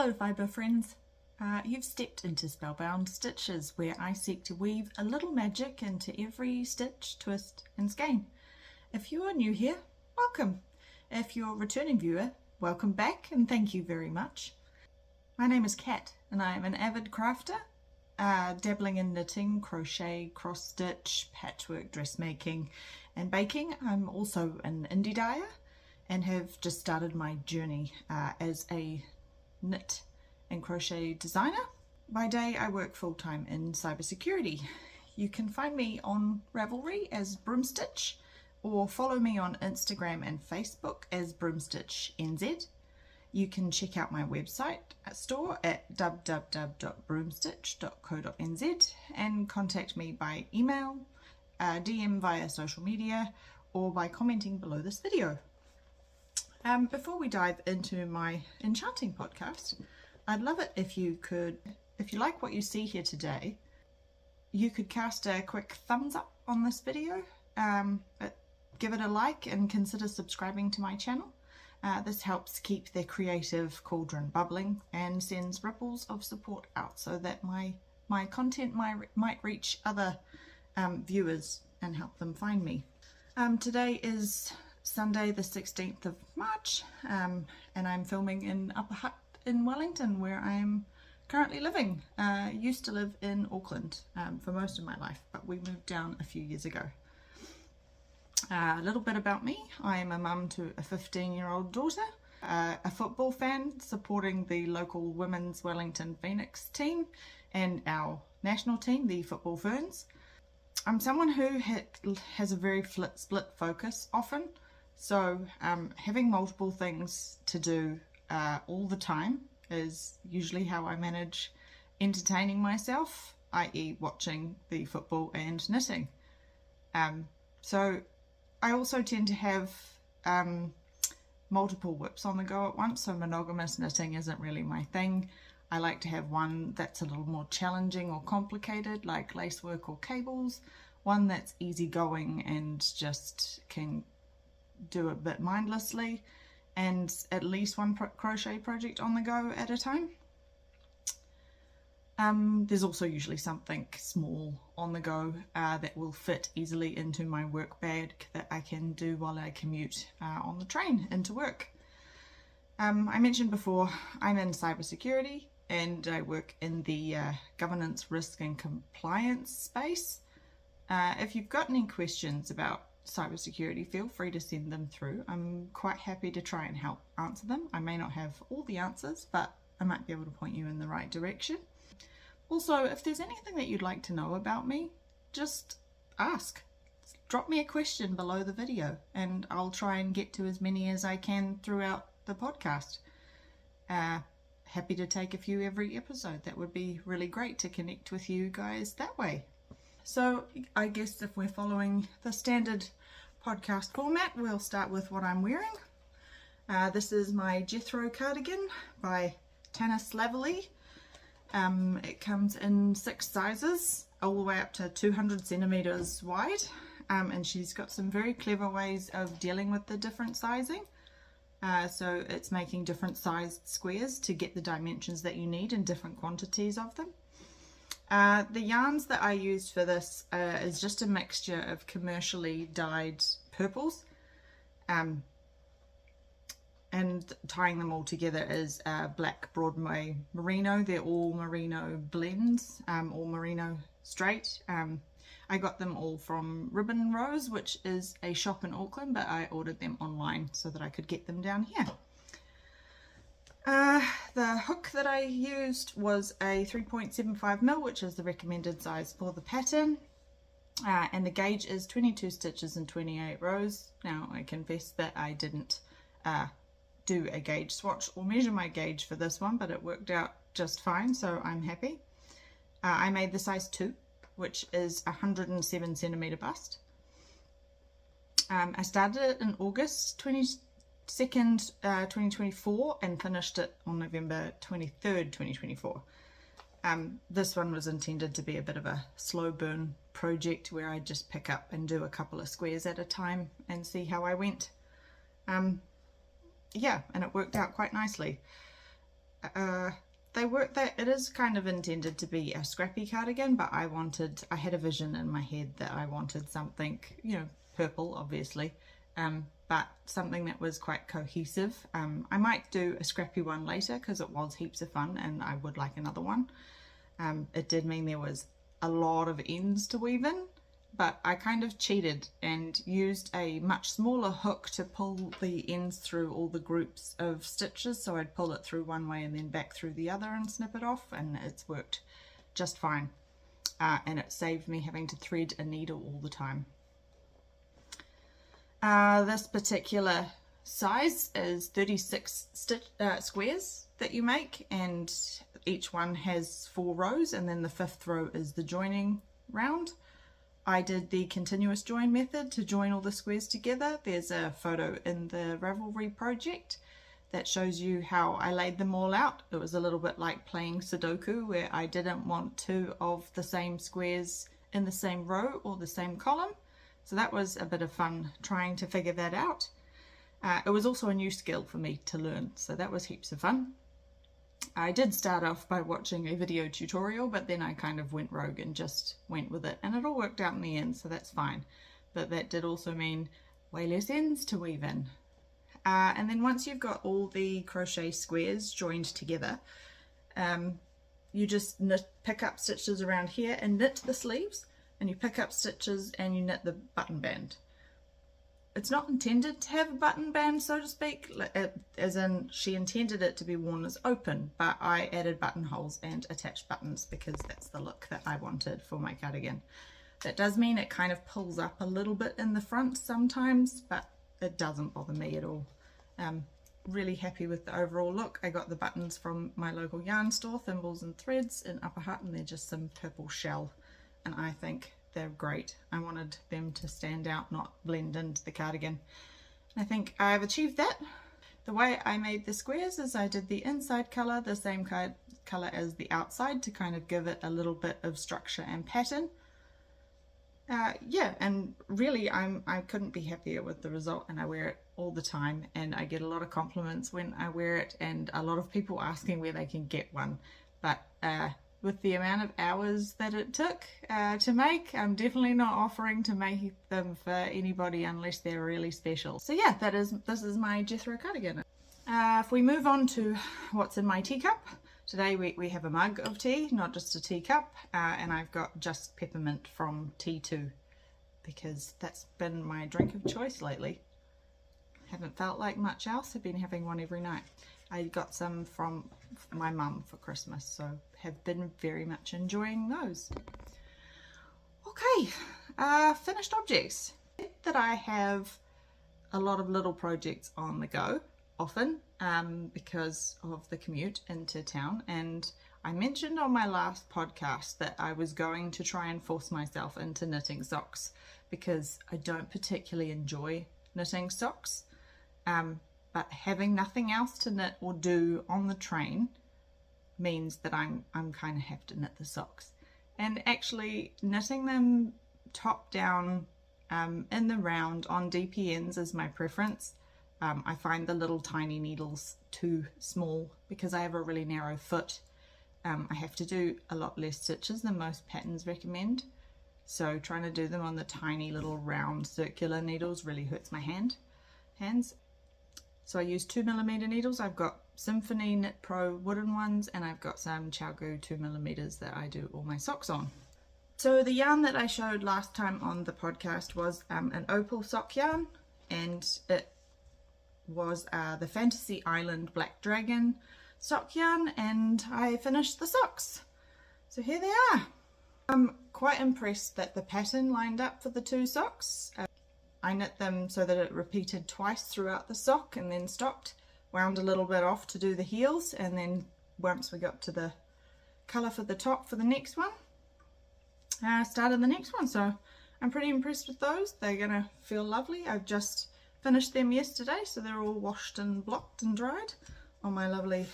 Hello fibre friends, you've stepped into Spellbound Stitches, where I seek to weave a little magic into every stitch, twist and skein. If you are new here, welcome. If you're a returning viewer, welcome back and thank you very much. My name is Kat and I am an avid crafter, dabbling in knitting, crochet, cross stitch, patchwork, dressmaking and baking. I'm also an indie dyer and have just started my journey as a knit and crochet designer. By day I work full-time in cybersecurity. You can find me on Ravelry as Broomstitch or follow me on Instagram and Facebook as BroomstitchNZ. You can check out my website store at www.broomstitch.co.nz and contact me by email, DM via social media or by commenting below this video. Before we dive into my enchanting podcast, I'd love it if you like what you see here today, you could cast a quick thumbs up on this video, give it a like and consider subscribing to my channel. This helps keep the creative cauldron bubbling and sends ripples of support out so that my content might reach other viewers and help them find me. Today is Sunday the 16th of March and I'm filming in Upper Hutt in Wellington, where I'm currently living. Used to live in Auckland for most of my life, but we moved down a few years ago. A little bit about me. I am a mum to a 15-year-old daughter, a football fan supporting the local women's Wellington Phoenix team and our national team, the Football Ferns. I'm someone who has a very split focus often. So having multiple things to do all the time is usually how I manage entertaining myself, i.e. watching the football and knitting. So I also tend to have multiple whips on the go at once, so monogamous knitting isn't really my thing. I like to have one that's a little more challenging or complicated, like lacework or cables, one that's easygoing and just can do a bit mindlessly, and at least one crochet project on the go at a time. There's also usually something small on the go that will fit easily into my work bag that I can do while I commute on the train into work. I mentioned before I'm in cybersecurity and I work in the governance, risk and compliance space. If you've got any questions about cybersecurity, feel free to send them through. I'm quite happy to try and help answer them. I may not have all the answers, but I might be able to point you in the right direction. Also, if there's anything that you'd like to know about me, just ask. Drop me a question below the video and I'll try and get to as many as I can throughout the podcast. Happy to take a few every episode. That would be really great to connect with you guys that way. So I guess if we're following the standard podcast format, we'll start with what I'm wearing. This is my Jethro cardigan by Tanis Lavallee. It comes in 6 sizes, all the way up to 200 centimeters wide, and she's got some very clever ways of dealing with the different sizing. So it's making different sized squares to get the dimensions that you need in different quantities of them. The yarns that I used for this is just a mixture of commercially dyed purples, and tying them all together is black Broadway merino. They're all merino blends, all merino straight. I got them all from Ribbon Rose, which is a shop in Auckland, but I ordered them online so that I could get them down here. The hook that I used was a 3.75mm, which is the recommended size for the pattern, and the gauge is 22 stitches and 28 rows. Now I confess that I didn't do a gauge swatch or measure my gauge for this one, but it worked out just fine, so I'm happy. I made the size 2, which is 107 centimeter bust. I started it in August 22nd, 2024 and finished it on November 23rd, 2024. This one was intended to be a bit of a slow burn project where I just pick up and do a couple of squares at a time and see how I went. Yeah, and it worked out quite nicely. it is kind of intended to be a scrappy cardigan, but I had a vision in my head that I wanted something, you know, purple obviously, but something that was quite cohesive. I might do a scrappy one later because it was heaps of fun and I would like another one. It did mean there was a lot of ends to weave in, but I kind of cheated and used a much smaller hook to pull the ends through all the groups of stitches. So I'd pull it through one way and then back through the other and snip it off, and it's worked just fine. And it saved me having to thread a needle all the time. This particular size is 36 squares that you make, and each one has 4 rows, and then the 5th row is the joining round. I did the continuous join method to join all the squares together. There's a photo in the Ravelry project that shows you how I laid them all out. It was a little bit like playing Sudoku, where I didn't want 2 of the same squares in the same row or the same column. So that was a bit of fun trying to figure that out. It was also a new skill for me to learn, so that was heaps of fun. I did start off by watching a video tutorial, but then I kind of went rogue and just went with it, and it all worked out in the end, so that's fine. But that did also mean way less ends to weave in. And then once you've got all the crochet squares joined together, you just pick up stitches around here and knit the sleeves, and you pick up stitches and you knit the button band. It's not intended to have a button band, so to speak, as in she intended it to be worn as open, but I added buttonholes and attached buttons because that's the look that I wanted for my cardigan. That does mean it kind of pulls up a little bit in the front sometimes, but it doesn't bother me at all. Really happy with the overall look. I got the buttons from my local yarn store, Thimbles and Threads in Upper Hutt, and they're just some purple shell, and I think they're great. I wanted them to stand out, not blend into the cardigan. I think I've achieved that. The way I made the squares is I did the inside colour the same colour as the outside to kind of give it a little bit of structure and pattern. Yeah, and really I couldn't be happier with the result, and I wear it all the time, and I get a lot of compliments when I wear it, and a lot of people asking where they can get one. But with the amount of hours that it took to make, I'm definitely not offering to make them for anybody unless they're really special. So yeah, this is my Jethro cardigan. If we move on to what's in my teacup, today we have a mug of tea, not just a teacup, and I've got just peppermint from T2 because that's been my drink of choice lately. Haven't felt like much else. I've been having one every night. I got some from my mum for Christmas, so have been very much enjoying those. Okay, finished objects. That I have a lot of little projects on the go often because of the commute into town, and I mentioned on my last podcast that I was going to try and force myself into knitting socks because I don't particularly enjoy knitting socks. But having nothing else to knit or do on the train means that I'm kind of have to knit the socks. And actually knitting them top down in the round on DPNs is my preference. I find the little tiny needles too small because I have a really narrow foot. I have to do a lot less stitches than most patterns recommend. So trying to do them on the tiny little round circular needles really hurts my hands. So I use 2mm needles. I've got Symphony Knit Pro wooden ones, and I've got some Chaogu 2mm that I do all my socks on. So the yarn that I showed last time on the podcast was an Opal sock yarn, and it was the Fantasy Island Black Dragon sock yarn, and I finished the socks. So here they are. I'm quite impressed that the pattern lined up for the 2 socks. I knit them so that it repeated twice throughout the sock and then stopped, wound a little bit off to do the heels, and then once we got to the colour for the top for the next one, started the next one. So I'm pretty impressed with those. They're gonna feel lovely. I've just finished them yesterday, so they're all washed and blocked and dried on my lovely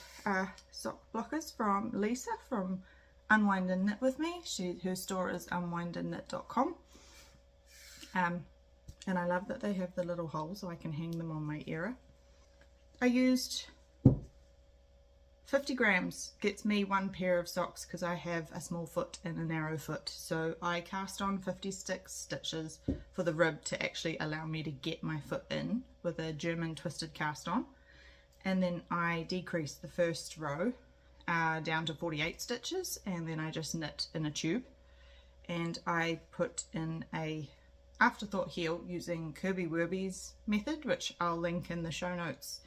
sock blockers from Lisa from Unwind and Knit With Me. Her store is unwindandknit.com. And I love that they have the little holes so I can hang them on my era. I used 50 grams gets me one pair of socks because I have a small foot and a narrow foot. So I cast on 56 stitches for the rib to actually allow me to get my foot in with a German twisted cast on. And then I decreased the first row down to 48 stitches, and then I just knit in a tube. And I put in a afterthought heel using Kirby Werby's method, which I'll link in the show notes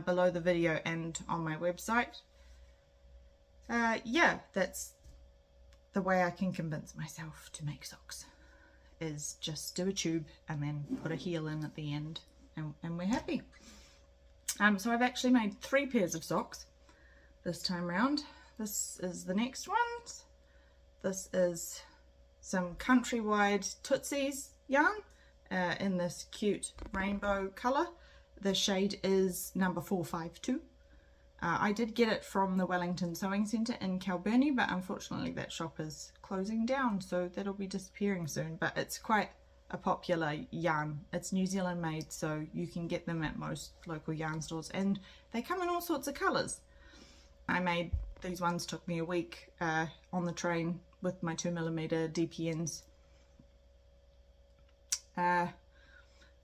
below the video and on my website. Yeah, that's the way I can convince myself to make socks, is just do a tube and then put a heel in at the end, and we're happy. So I've actually made 3 pairs of socks this time round. This is the next ones. This is some Countrywide Tootsies yarn in this cute rainbow colour. The shade is number 452. I did get it from the Wellington Sewing Centre in Kilbirnie, but unfortunately that shop is closing down, so that'll be disappearing soon. But it's quite a popular yarn. It's New Zealand made, so you can get them at most local yarn stores, and they come in all sorts of colours. I made these ones, took me a week on the train with my 2mm DPNs.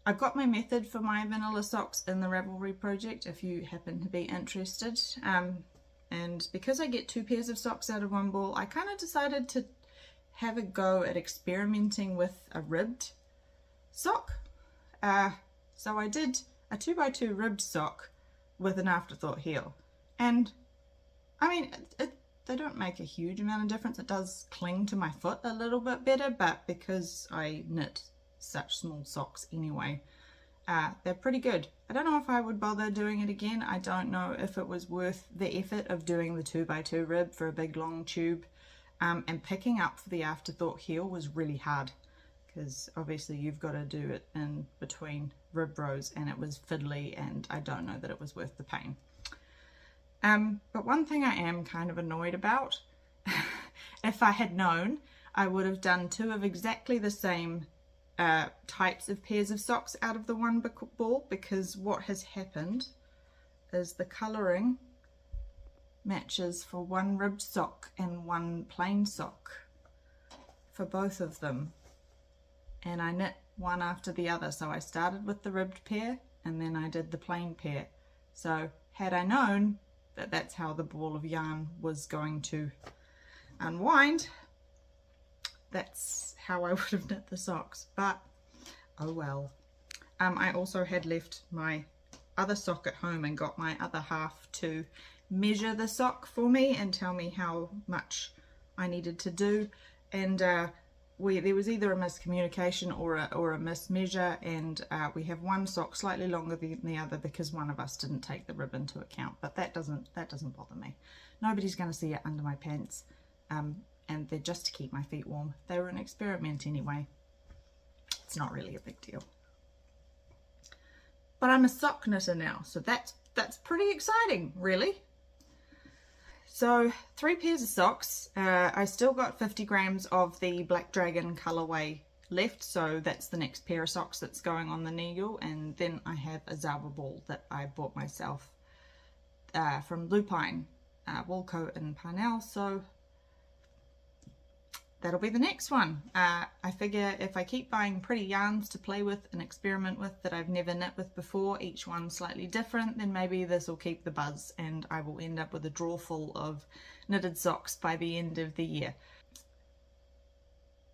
I've got my method for my vanilla socks in the Ravelry project if you happen to be interested. And because I get 2 pairs of socks out of one ball, I kind of decided to have a go at experimenting with a ribbed sock. So I did a 2x2 ribbed sock with an afterthought heel. And I mean, they don't make a huge amount of difference. It does cling to my foot a little bit better, but because I knit such small socks anyway, they're pretty good. I don't know if I would bother doing it again. I don't know if it was worth the effort of doing the 2x2 rib for a big long tube, and picking up for the afterthought heel was really hard, because obviously you've got to do it in between rib rows, and it was fiddly, and I don't know that it was worth the pain. But one thing I am kind of annoyed about, if I had known, I would have done 2 of exactly the same types of pairs of socks out of the one ball, because what has happened is the colouring matches for one ribbed sock and one plain sock for both of them, and I knit one after the other. So I started with the ribbed pair and then I did the plain pair. So had I known that that's how the ball of yarn was going to unwind, that's how I would have knit the socks, but oh well. I also had left my other sock at home and got my other half to measure the sock for me and tell me how much I needed to do, and there was either a miscommunication or a mismeasure, and we have one sock slightly longer than the other because one of us didn't take the rib into account, but that doesn't bother me. Nobody's going to see it under my pants, and they're just to keep my feet warm. They were an experiment anyway. It's not really a big deal. But I'm a sock knitter now, so that's pretty exciting, really. So 3 pairs of socks. I still got 50 grams of the Black Dragon colorway left, so that's the next pair of socks that's going on the needle. And then I have a Zaba ball that I bought myself from Lupine Woolco in Parnell, so that'll be the next one. I figure if I keep buying pretty yarns to play with and experiment with that I've never knit with before, each one slightly different, then maybe this will keep the buzz and I will end up with a drawer full of knitted socks by the end of the year.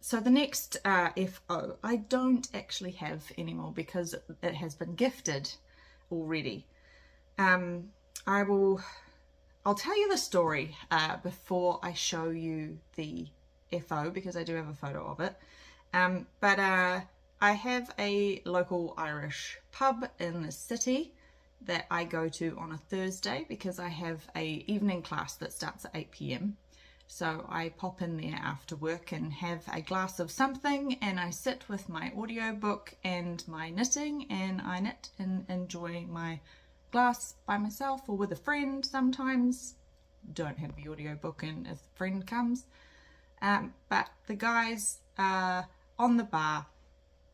So the next FO, I don't actually have anymore because it has been gifted already. I'll tell you the story before I show you the FO, because I do have a photo of it, but I have a local Irish pub in the city that I go to on a Thursday because I have a evening class that starts at 8 p.m. So I pop in there after work and have a glass of something, and I sit with my audiobook and my knitting, and I knit and enjoy my glass by myself or with a friend sometimes. Don't have the audiobook in if a friend comes. But the guys on the bar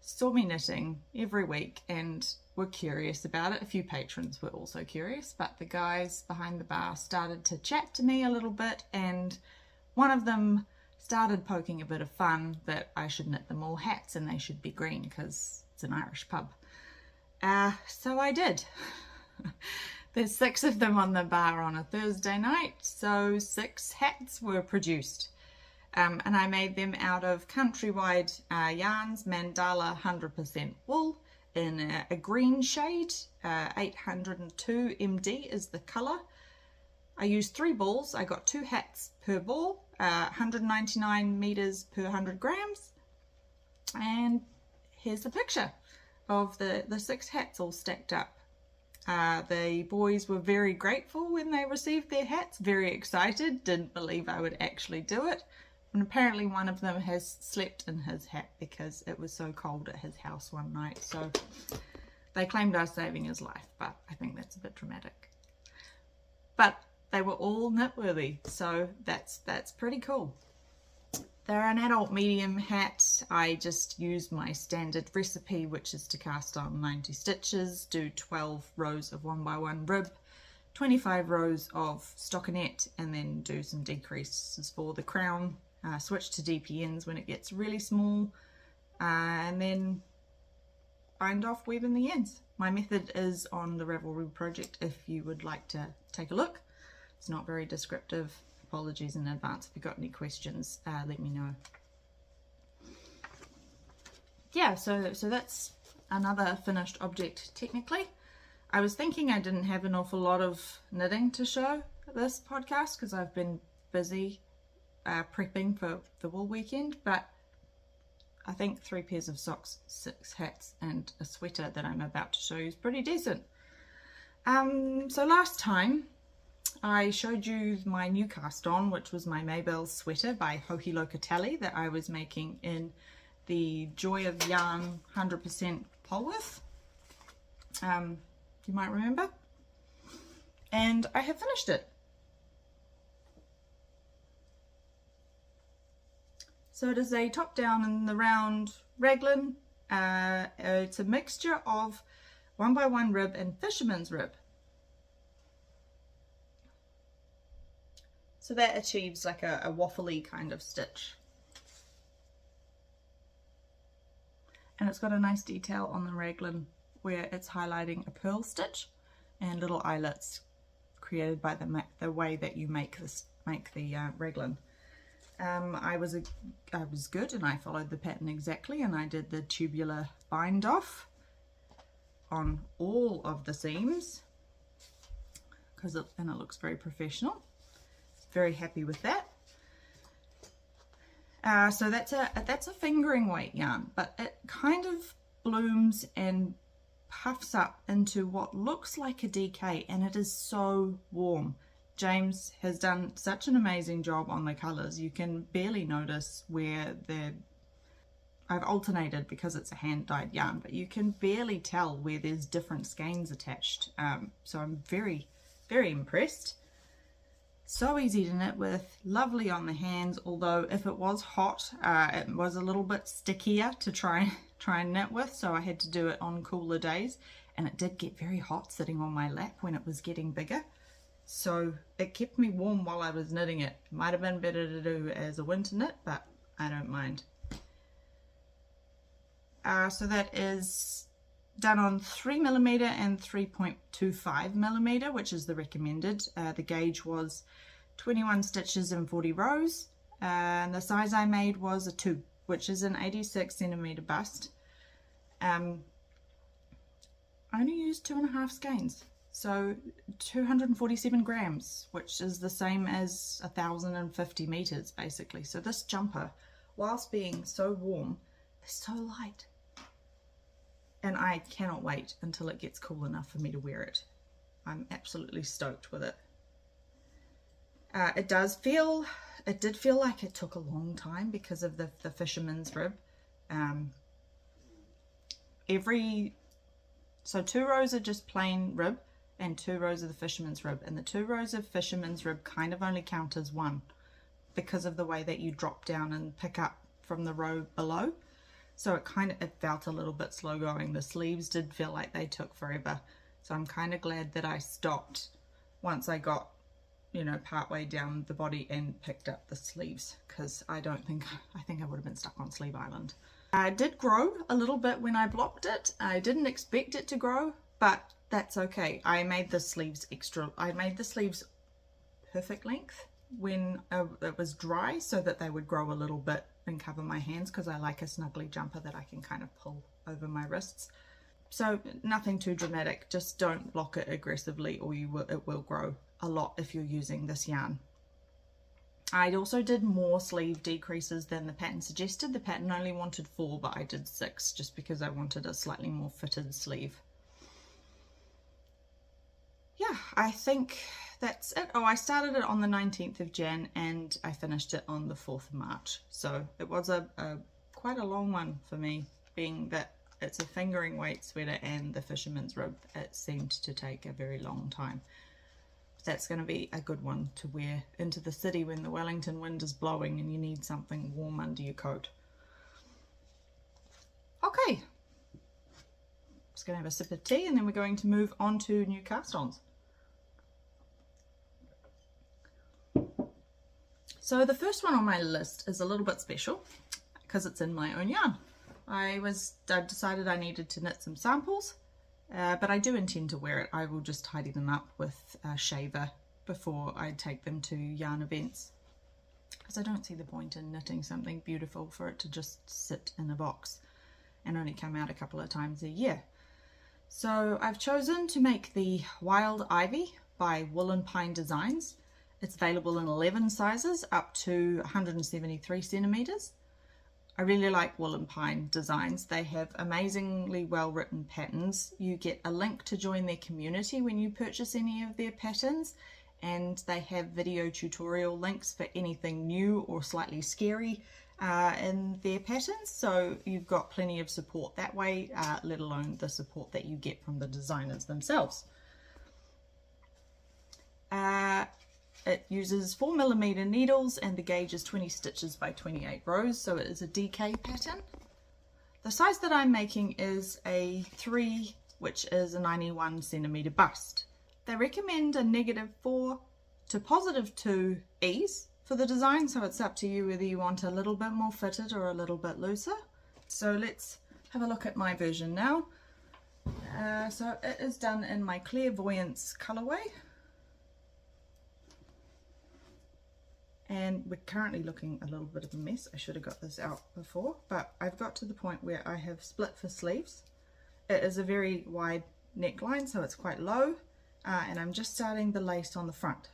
saw me knitting every week and were curious about it. A few patrons were also curious, but the guys behind the bar started to chat to me a little bit, and one of them started poking a bit of fun that I should knit them all hats and they should be green because it's an Irish pub. So I did. There's 6 of them on the bar on a Thursday night, so 6 hats were produced. And I made them out of Countrywide yarns, mandala 100% wool in a green shade, 802 MD is the colour. I used 3 balls. I got 2 hats per ball, 199 meters per 100 grams. And here's the picture of the 6 hats all stacked up. The boys were very grateful when they received their hats, very excited, didn't believe I would actually do it. And apparently one of them has slept in his hat because it was so cold at his house one night. So they claimed I was saving his life, but I think that's a bit dramatic. But they were all knit-worthy, so that's pretty cool. They're an adult medium hat. I just used my standard recipe, which is to cast on 90 stitches, do 12 rows of 1x1 rib, 25 rows of stockinette, and then do some decreases for the crown. Switch to DPNs when it gets really small, and then bind off, weave in the ends. My method is on the Ravelry project if you would like to take a look. It's not very descriptive. Apologies in advance. If you've got any questions, let me know. Yeah, so that's another finished object technically. I was thinking I didn't have an awful lot of knitting to show this podcast because I've been busy prepping for the wool weekend, but I think 3 pairs of socks, 6 hats and a sweater that I'm about to show you is pretty decent. So last time I showed you my new cast on, which was my Mabel sweater by Locatelli that I was making in the Joy of Yarn 100% Polworth. You might remember. And I have finished it. So it is a top down in the round raglan. It's a mixture of 1x1 rib and fisherman's rib. So that achieves like a waffly kind of stitch. And it's got a nice detail on the raglan where it's highlighting a purl stitch and little eyelets created by the way that you make the raglan. I was good and I followed the pattern exactly, and I did the tubular bind off on all of the seams because it looks very professional. Very happy with that. So that's a fingering weight yarn, but it kind of blooms and puffs up into what looks like a DK, and it is so warm. James has done such an amazing job on the colours. You can barely notice where I've alternated because it's a hand dyed yarn, but you can barely tell where there's different skeins attached. So I'm very, very impressed. So easy to knit with, lovely on the hands, although if it was hot, it was a little bit stickier to try and knit with, so I had to do it on cooler days, and it did get very hot sitting on my lap when it was getting bigger. So it kept me warm while I was knitting it. Might have been better to do as a winter knit, but I don't mind. So that is done on 3mm and 3.25mm, which is the recommended. The gauge was 21 stitches and 40 rows, and the size I made was a 2, which is an 86cm bust. I only used 2.5 skeins, so 247 grams, which is the same as 1,050 meters basically. So this jumper, whilst being so warm, is so light. And I cannot wait until it gets cool enough for me to wear it. I'm absolutely stoked with it. It did feel like it took a long time because of the fisherman's rib. So 2 rows are just plain rib and 2 rows of the fisherman's rib. And the 2 rows of fisherman's rib kind of only count as 1 because of the way that you drop down and pick up from the row below. so it felt a little bit slow going. The sleeves did feel like they took forever, so I'm kind of glad that I stopped once I got, you know, partway down the body and picked up the sleeves, because I think I would have been stuck on Sleeve Island. It did grow a little bit when I blocked it. I didn't expect it to grow, but that's okay. I made the sleeves perfect length when it was dry, so that they would grow a little bit and cover my hands, because I like a snuggly jumper that I can kind of pull over my wrists. So nothing too dramatic, just don't block it aggressively or it will grow a lot if you're using this yarn. I also did more sleeve decreases than the pattern suggested. The pattern only wanted 4, but I did 6 just because I wanted a slightly more fitted sleeve. Yeah, I think that's it. Oh, I started it on the 19th of Jan and I finished it on the 4th of March. So it was quite a long one for me, being that it's a fingering weight sweater and the fisherman's rib. It seemed to take a very long time. That's going to be a good one to wear into the city when the Wellington wind is blowing and you need something warm under your coat. Okay, just going to have a sip of tea and then we're going to move on to new cast-ons. So the first one on my list is a little bit special because it's in my own yarn. I decided I needed to knit some samples. But I do intend to wear it. I will just tidy them up with a shaver before I take them to yarn events, because I don't see the point in knitting something beautiful for it to just sit in a box and only come out a couple of times a year. So I've chosen to make the Wild Ivy by Woolen Pine Designs. It's available in 11 sizes up to 173 centimeters. I really like Woolen Pine Designs. They have amazingly well written patterns. You get a link to join their community when you purchase any of their patterns, and they have video tutorial links for anything new or slightly scary in their patterns, so you've got plenty of support that way, let alone the support that you get from the designers themselves. It uses 4mm needles and the gauge is 20 stitches by 28 rows, so it is a DK pattern. The size that I'm making is a 3, which is a 91 centimeter bust. They recommend a -4 to +2 ease for the design, so it's up to you whether you want a little bit more fitted or a little bit looser. So let's have a look at my version now. So it is done in my Clairvoyance colorway. And we're currently looking a little bit of a mess. I should have got this out before, but I've got to the point where I have split for sleeves. It is a very wide neckline, so it's quite low, and I'm just starting the lace on the front.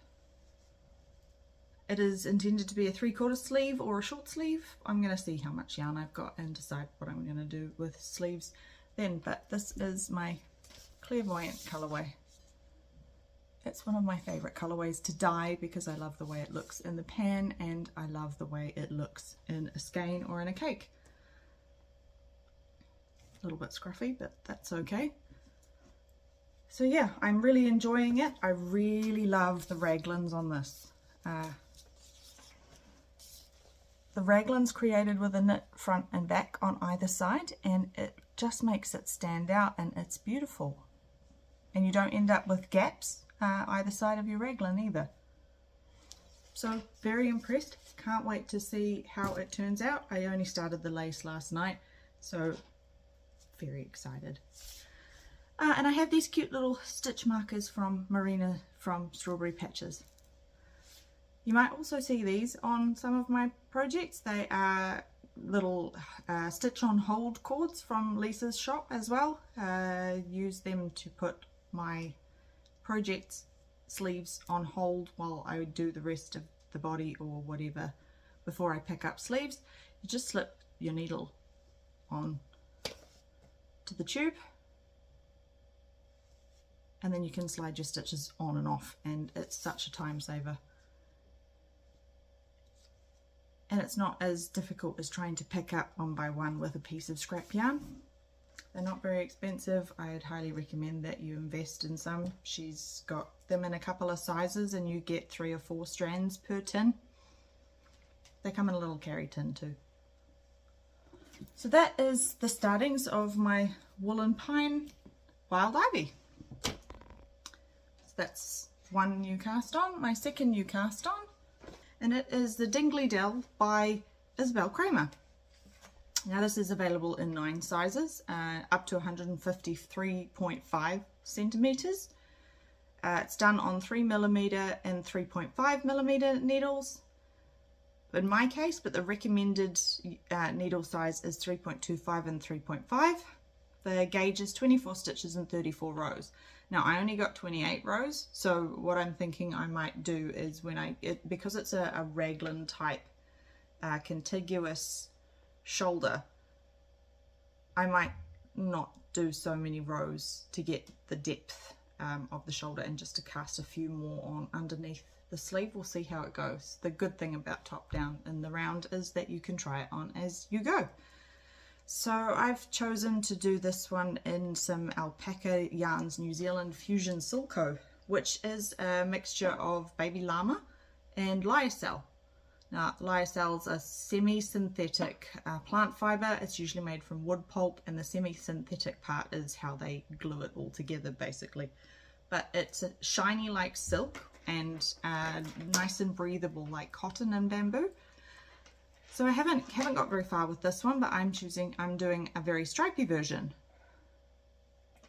It is intended to be a 3/4 sleeve or a short sleeve. I'm going to see how much yarn I've got and decide what I'm going to do with sleeves then, but this is my Clairvoyant colorway. It's one of my favorite colorways to dye because I love the way it looks in the pan and I love the way it looks in a skein or in a cake. A little bit scruffy, but that's okay. So yeah, I'm really enjoying it. I really love the raglans on this. The raglan's created with a knit front and back on either side, and it just makes it stand out, and it's beautiful. And you don't end up with gaps either side of your raglan either. So very impressed. Can't wait to see how it turns out. I only started the lace last night, so very excited. And I have these cute little stitch markers from Marina from Strawberry Patches. You might also see these on some of my projects. They are little stitch on hold cords from Lisa's shop as well. Use them to put my project sleeves on hold while I do the rest of the body or whatever before I pick up sleeves. You just slip your needle on to the tube and then you can slide your stitches on and off, and it's such a time saver. And it's not as difficult as trying to pick up one by one with a piece of scrap yarn. They're not very expensive. I'd highly recommend that you invest in some. She's got them in a couple of sizes and you get 3 or 4 strands per tin. They come in a little carry tin too. So that is the startings of my woolen pine wild ivy. So that's one new cast on, my second new cast on, and it is the Dingley Dell by Isabell Kraemer. Now this is available in 9 sizes, up to 153.5 centimeters. It's done on 3mm and 3.5mm needles in my case, but the recommended needle size is 3.25 and 3.5. The gauge is 24 stitches and 34 rows. Now I only got 28 rows, so what I'm thinking I might do is because it's a raglan type contiguous shoulder, I might not do so many rows to get the depth of the shoulder, and just to cast a few more on underneath the sleeve. We'll see how it goes. The good thing about top down in the round is that you can try it on as you go. So I've chosen to do this one in some Alpaca Yarns New Zealand Fusion Silco, which is a mixture of baby llama and lyocell. Now lyocell's a semi-synthetic plant fibre. It's usually made from wood pulp, and the semi-synthetic part is how they glue it all together basically. But it's shiny like silk and nice and breathable like cotton and bamboo. So I haven't got very far with this one, but I'm doing a very stripy version.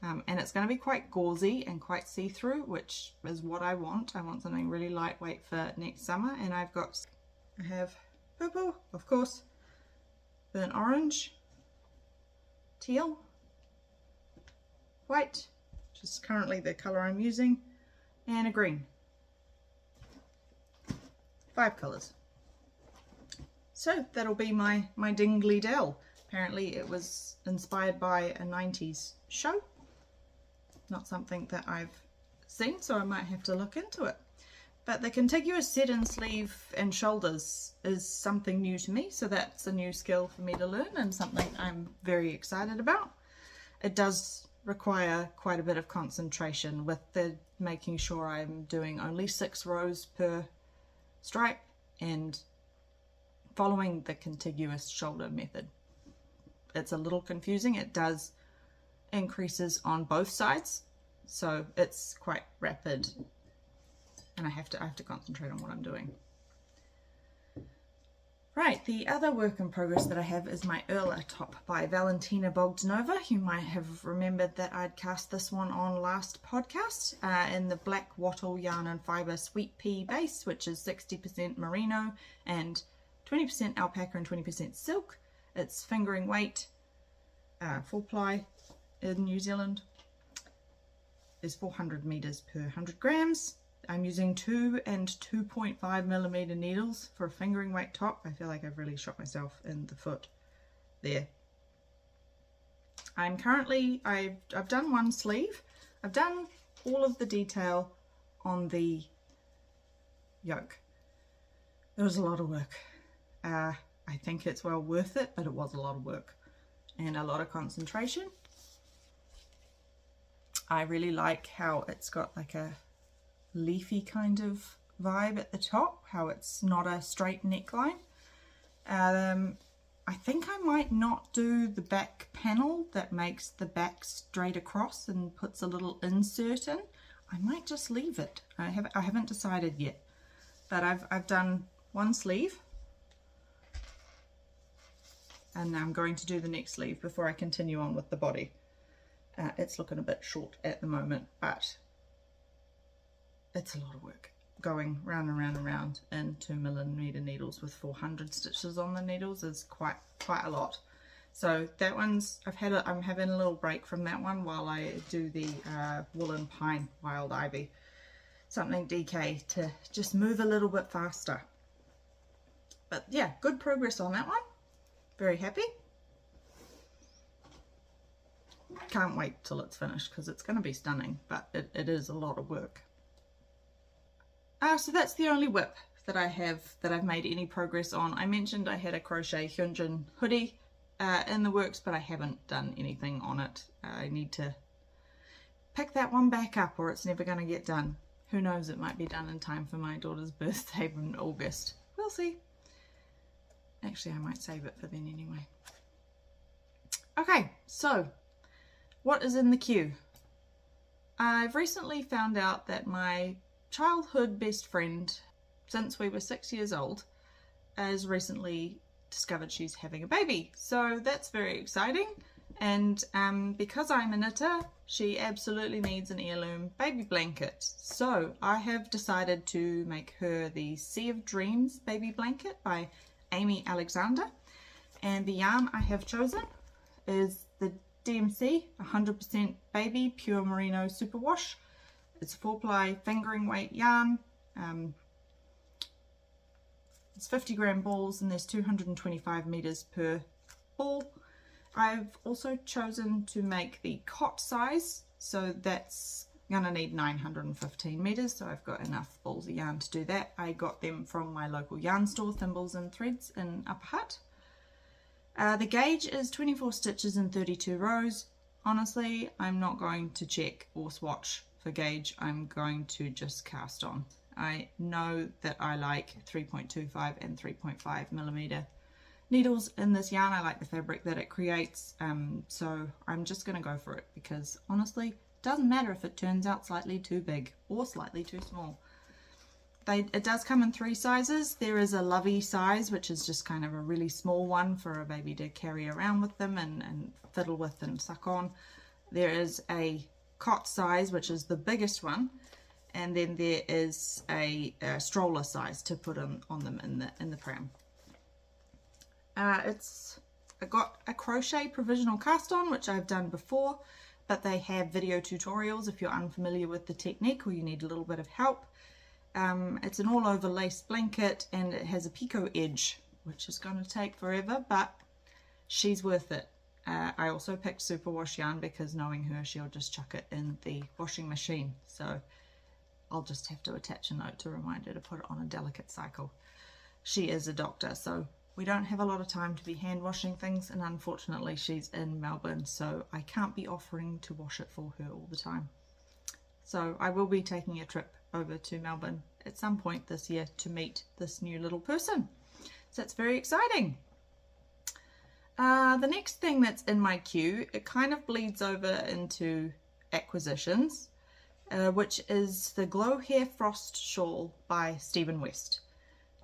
And it's going to be quite gauzy and quite see-through, which is what I want. I want something really lightweight for next summer. And I have purple, of course, burnt orange, teal, white, which is currently the colour I'm using, and a green. 5 colours. So that'll be my Dingley Dell. Apparently it was inspired by a 90s show. Not something that I've seen, so I might have to look into it. But the contiguous set in sleeve and shoulders is something new to me, so that's a new skill for me to learn and something I'm very excited about. It does require quite a bit of concentration with making sure I'm doing only 6 rows per stripe and following the contiguous shoulder method. It's a little confusing. It does increases on both sides, so it's quite rapid, and I have to concentrate on what I'm doing. Right, the other work in progress that I have is my Erla top by Valentina Bogdanova. You might have remembered that I'd cast this one on last podcast in the black wattle yarn and fibre sweet pea base, which is 60% merino and 20% alpaca and 20% silk. It's fingering weight, full ply in New Zealand is 400 meters per 100 grams. I'm using 2 and 2.5mm needles for a fingering weight top. I feel like I've really shot myself in the foot there. I've done one sleeve. I've done all of the detail on the yoke. It was a lot of work. I think it's well worth it, but it was a lot of work and a lot of concentration. I really like how it's got like a leafy kind of vibe at the top, how it's not a straight neckline. I think I might not do the back panel that makes the back straight across and puts a little insert in. I might just leave it. I haven't decided yet, but I've done one sleeve, and I'm going to do the next sleeve before I continue on with the body. It's looking a bit short at the moment, but it's a lot of work going round and round and round in 2mm needles with 400 stitches on the needles is quite a lot. So that one's I'm having a little break from that one while I do the woolen pine wild ivy, something DK to just move a little bit faster. But yeah, good progress on that one. Very happy. Can't wait till it's finished because it's going to be stunning, but it is a lot of work. So that's the only whip that I've made any progress on. I mentioned I had a crochet Hyunjin hoodie in the works, but I haven't done anything on it. I need to pick that one back up or it's never going to get done. Who knows, it might be done in time for my daughter's birthday in August. We'll see. Actually, I might save it for then anyway. Okay, so what is in the queue? I've recently found out that my childhood best friend, since we were 6 years old, has recently discovered she's having a baby. So that's very exciting. And because I'm a knitter, she absolutely needs an heirloom baby blanket. So I have decided to make her the Sea of Dreams baby blanket by Aimee Alexander. And the yarn I have chosen is the DMC 100% baby pure merino superwash. It's a 4-ply fingering weight yarn. It's 50-gram balls and there's 225 meters per ball. I've also chosen to make the cot size, so that's gonna need 915 meters, so I've got enough balls of yarn to do that. I got them from my local yarn store, Thimbles and Threads in Upper Hutt. The gauge is 24 stitches and 32 rows. Honestly, I'm not going to check or swatch for gauge. I'm going to just cast on. I know that I like 3.25 and 3.5 millimeter needles in this yarn. I like the fabric that it creates, so I'm just going to go for it because honestly, it doesn't matter if it turns out slightly too big or slightly too small. It does come in 3 sizes. There is a lovey size, which is just kind of a really small one for a baby to carry around with them and fiddle with and suck on. There is a cot size, which is the biggest one, and then there is a stroller size to put on them in the pram. I got a crochet provisional cast on, which I've done before, but they have video tutorials if you're unfamiliar with the technique or you need a little bit of help. It's an all over lace blanket and it has a picot edge, which is going to take forever, but she's worth it. I also picked superwash yarn because knowing her, she'll just chuck it in the washing machine. So I'll just have to attach a note to remind her to put it on a delicate cycle. She is a doctor, so we don't have a lot of time to be hand washing things, and unfortunately she's in Melbourne, so I can't be offering to wash it for her all the time. So I will be taking a trip over to Melbourne at some point this year to meet this new little person. So it's very exciting. The next thing that's in my queue, it kind of bleeds over into acquisitions, which is the Glowhair Frost Shawl by Stephen West.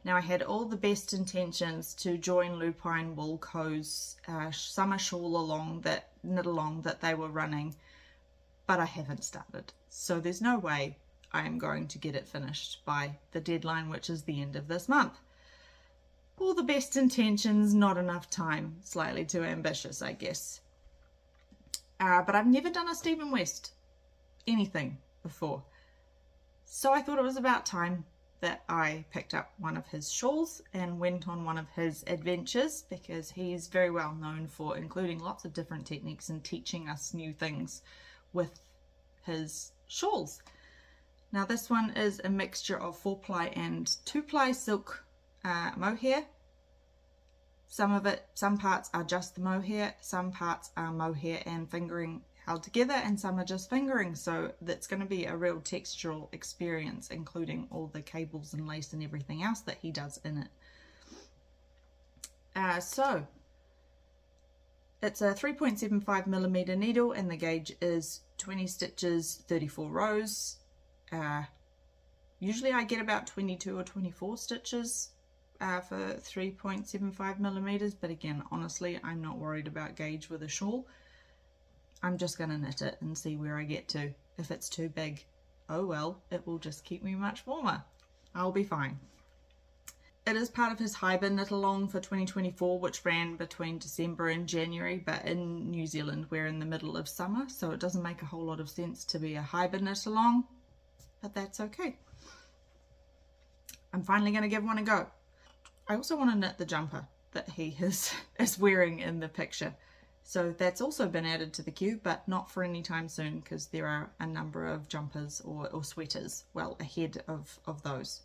Now I had all the best intentions to join Lupine Wool Co.'s summer shawl knit along that they were running, but I haven't started. So there's no way I am going to get it finished by the deadline, which is the end of this month. All the best intentions, not enough time, slightly too ambitious, I guess. But I've never done a Stephen West anything before. So I thought it was about time that I picked up one of his shawls and went on one of his adventures, because he's very well known for including lots of different techniques and teaching us new things with his shawls. Now this one is a mixture of 4-ply and 2-ply silk mohair. Some parts are just the mohair, some parts are mohair and fingering held together, and some are just fingering, so that's going to be a real textural experience, including all the cables and lace and everything else that he does in it. So it's a 3.75 millimeter needle and the gauge is 20 stitches, 34 rows. Usually I get about 22 or 24 stitches for 3.75 millimeters, but again, honestly, I'm not worried about gauge with a shawl. I'm just going to knit it and see where I get to. If it's too big, oh well, it will just keep me much warmer. I'll be fine. It is part of his Hyber knit along for 2024, which ran between December and January, but in New Zealand we're in the middle of summer, so it doesn't make a whole lot of sense to be a Hyber knit along, but that's okay. I'm finally going to give one a go. I also want to knit the jumper that he is wearing in the picture. So that's also been added to the queue, but not for any time soon, because there are a number of jumpers or sweaters well ahead of those.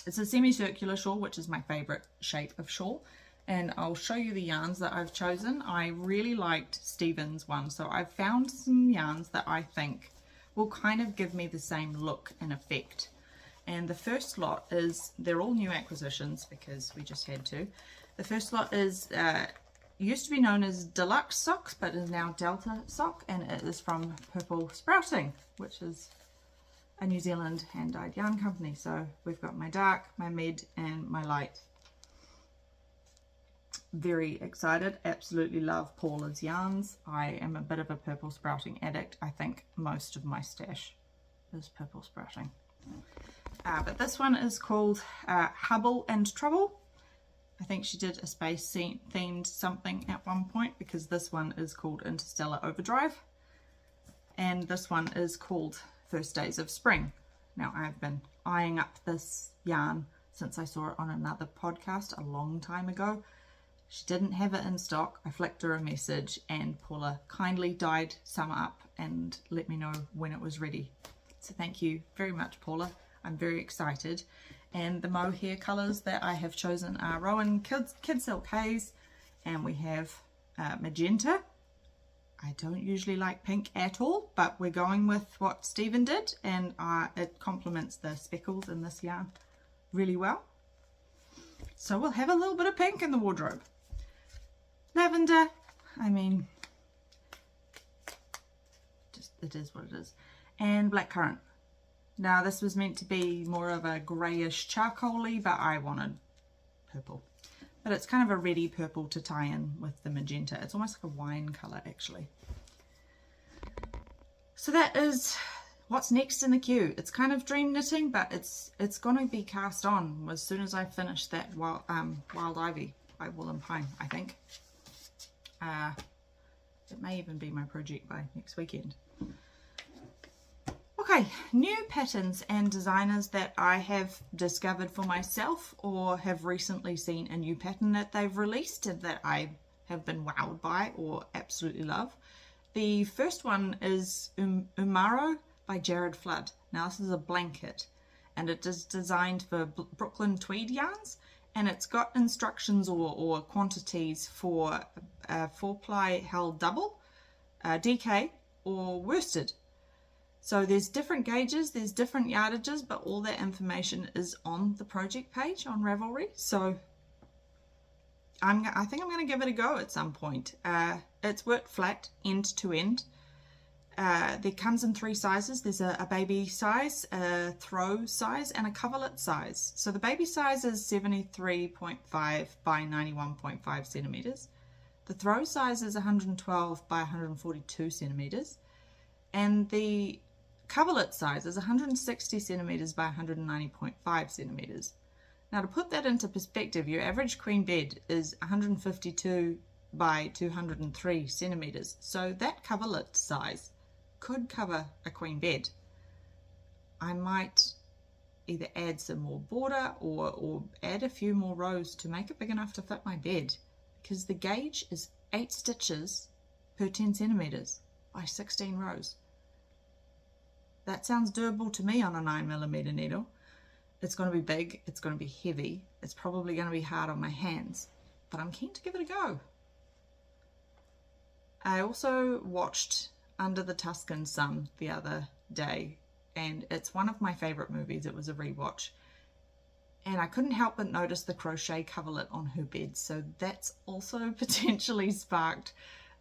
It's a semicircular shawl, which is my favourite shape of shawl, and I'll show you the yarns that I've chosen. I really liked Stephen's one, so I've found some yarns that I think will kind of give me the same look and effect. And the first lot is, they're all new acquisitions because we just had to. The first lot is used to be known as Deluxe Socks, but is now Delta Sock, and it is from Purple Sprouting, which is a New Zealand hand-dyed yarn company. So we've got my dark, my mid, and my light. Very excited. Absolutely love Paula's yarns. I am a bit of a Purple Sprouting addict. I think most of my stash is Purple Sprouting. But this one is called Hubble and Trouble. I think she did a space themed something at one point, because this one is called Interstellar Overdrive. And this one is called First Days of Spring. Now, I've been eyeing up this yarn since I saw it on another podcast a long time ago. She didn't have it in stock. I flicked her a message and Paula kindly dyed some up and let me know when it was ready. So thank you very much, Paula. I'm very excited. And the mohair colours that I have chosen are Rowan Kid Silk Haze, and we have magenta. I don't usually like pink at all, but we're going with what Stephen did, and it complements the speckles in this yarn really well. So we'll have a little bit of pink in the wardrobe. Lavender, I mean, just it is what it is. And blackcurrant. Now this was meant to be more of a greyish charcoaly, but I wanted purple. But it's kind of a reddy purple to tie in with the magenta. It's almost like a wine colour actually. So that is what's next in the queue. It's kind of dream knitting, but it's going to be cast on as soon as I finish that Wild Ivy by Wool and Pine, I think. It may even be my project by next weekend. Okay, new patterns and designers that I have discovered for myself or have recently seen a new pattern that they've released and that I have been wowed by or absolutely love. The first one is Oamaru by Jared Flood. Now this is a blanket and it is designed for Brooklyn tweed yarns, and it's got instructions or quantities for 4-ply held double, DK or worsted. So there's different gauges, there's different yardages, but all that information is on the project page on Ravelry. So I think I'm going to give it a go at some point. It's worked flat, end to end. There comes in 3 sizes. There's a baby size, a throw size, and a coverlet size. So the baby size is 73.5 by 91.5 centimeters. The throw size is 112 by 142 centimeters. And the coverlet size is 160 centimeters by 190.5 centimeters. Now to put that into perspective, your average queen bed is 152 by 203 centimeters. So that coverlet size could cover a queen bed. I might either add some more border or add a few more rows to make it big enough to fit my bed, because the gauge is 8 stitches per 10 centimeters by 16 rows. That sounds doable to me on a 9mm needle. It's going to be big, it's going to be heavy, it's probably going to be hard on my hands, but I'm keen to give it a go. I also watched Under the Tuscan Sun the other day, and it's one of my favourite movies. It was a rewatch, and I couldn't help but notice the crochet coverlet on her bed, so that's also potentially sparked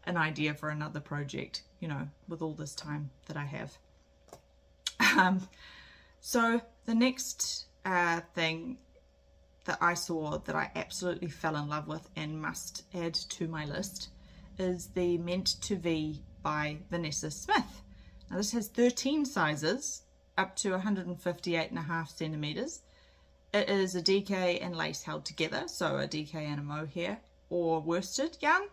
an idea for another project, you know, with all this time that I have. So the next thing that I saw that I absolutely fell in love with and must add to my list is the Meant to V by Vanessa Smith. Now this has 13 sizes up to 158.5 centimeters. It is a DK and lace held together, so a DK and a mohair or worsted yarn.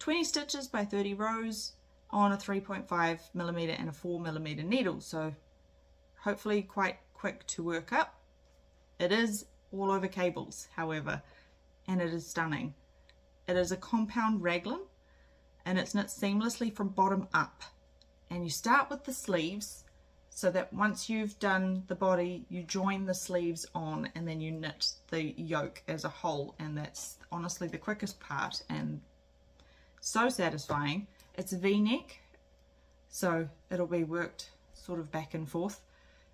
20 stitches by 30 rows on a 3.5mm and a 4mm needle, so hopefully quite quick to work up. It is all over cables, however, and it is stunning. It is a compound raglan, and it's knit seamlessly from bottom up. And you start with the sleeves, so that once you've done the body, you join the sleeves on, and then you knit the yoke as a whole, and that's honestly the quickest part and so satisfying. It's a V-neck, so it'll be worked sort of back and forth.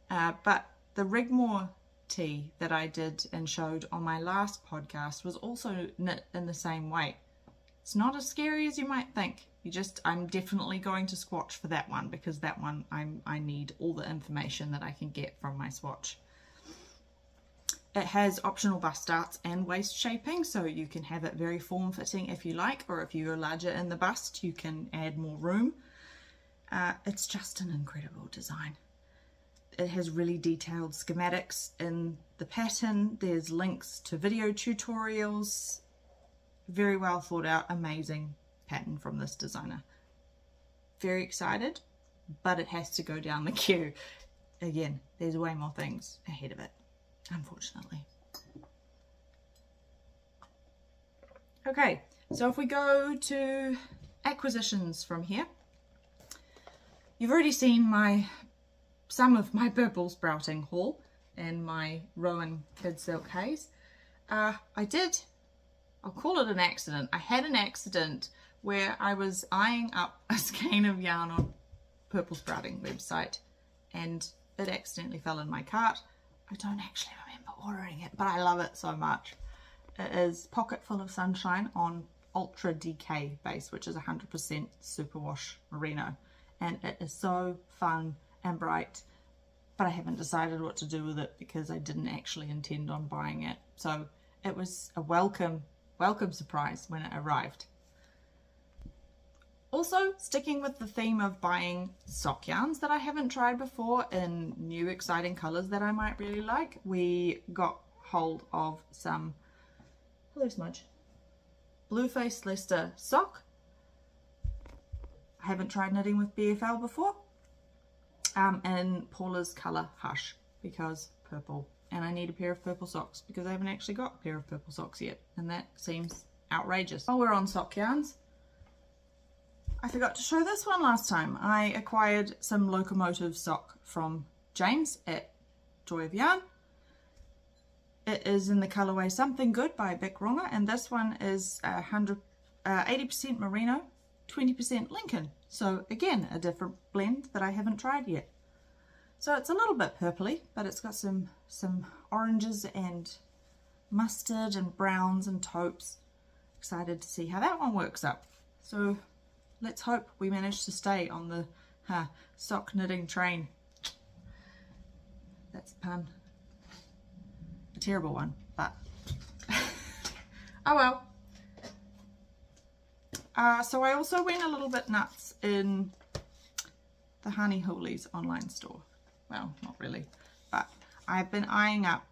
But the Rigmore tee that I did and showed on my last podcast was also knit in the same way. It's not as scary as you might think. I'm definitely going to swatch for that one, because that one I need all the information that I can get from my swatch. It has optional bust darts and waist shaping, so you can have it very form-fitting if you like, or if you're larger in the bust, you can add more room. It's just an incredible design. It has really detailed schematics in the pattern. There's links to video tutorials. Very well thought out, amazing pattern from this designer. Very excited, but it has to go down the queue. Again, there's way more things ahead of it, unfortunately. Okay, so if we go to acquisitions from here, you've already seen some of my purple sprouting haul and my Rowan Kid Silk Haze. I'll call it an accident. I had an accident where I was eyeing up a skein of yarn on Purple Sprouting website and it accidentally fell in my cart. I don't actually remember ordering it, but I love it so much. It is Pocket Full of Sunshine on Ultra DK base, which is 100% superwash merino. And it is so fun and bright, but I haven't decided what to do with it because I didn't actually intend on buying it. So it was a welcome surprise when it arrived. Also, sticking with the theme of buying sock yarns that I haven't tried before in new exciting colours that I might really like, we got hold of some, hello Smudge, Blueface Leicester sock. I haven't tried knitting with BFL before, in Paula's colour Hush, because purple. And I need a pair of purple socks because I haven't actually got a pair of purple socks yet, and that seems outrageous. While we're on sock yarns, I forgot to show this one last time. I acquired some locomotive sock from James at Joy of Yarn. It is in the colourway Something Good by Vic Runga, and this one is 80% merino, 20% Lincoln. So again, a different blend that I haven't tried yet. So it's a little bit purpley, but it's got some oranges and mustard and browns and taupes. Excited to see how that one works up. So let's hope we manage to stay on the sock knitting train. That's a pun. A terrible one, but oh well. So I also went a little bit nuts in the Honey Hoolies online store. Well, not really, but I've been eyeing up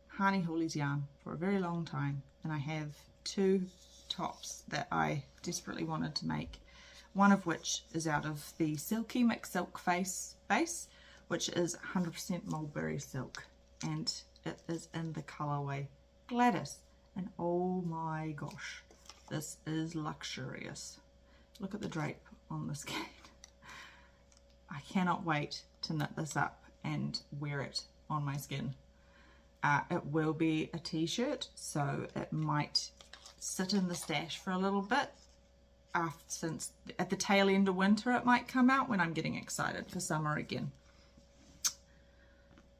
Honey Hoolies yarn for a very long time, and I have two tops that I desperately wanted to make, one of which is out of the Silky Mix Silk Face base, which is 100% mulberry silk, and it is in the colourway Gladys, and oh my gosh, this is luxurious. Look at the drape on this skein. I cannot wait to knit this up and wear it on my skin. It will be a t-shirt, so it might sit in the stash for a little bit. Since at the tail end of winter it might come out when I'm getting excited for summer again.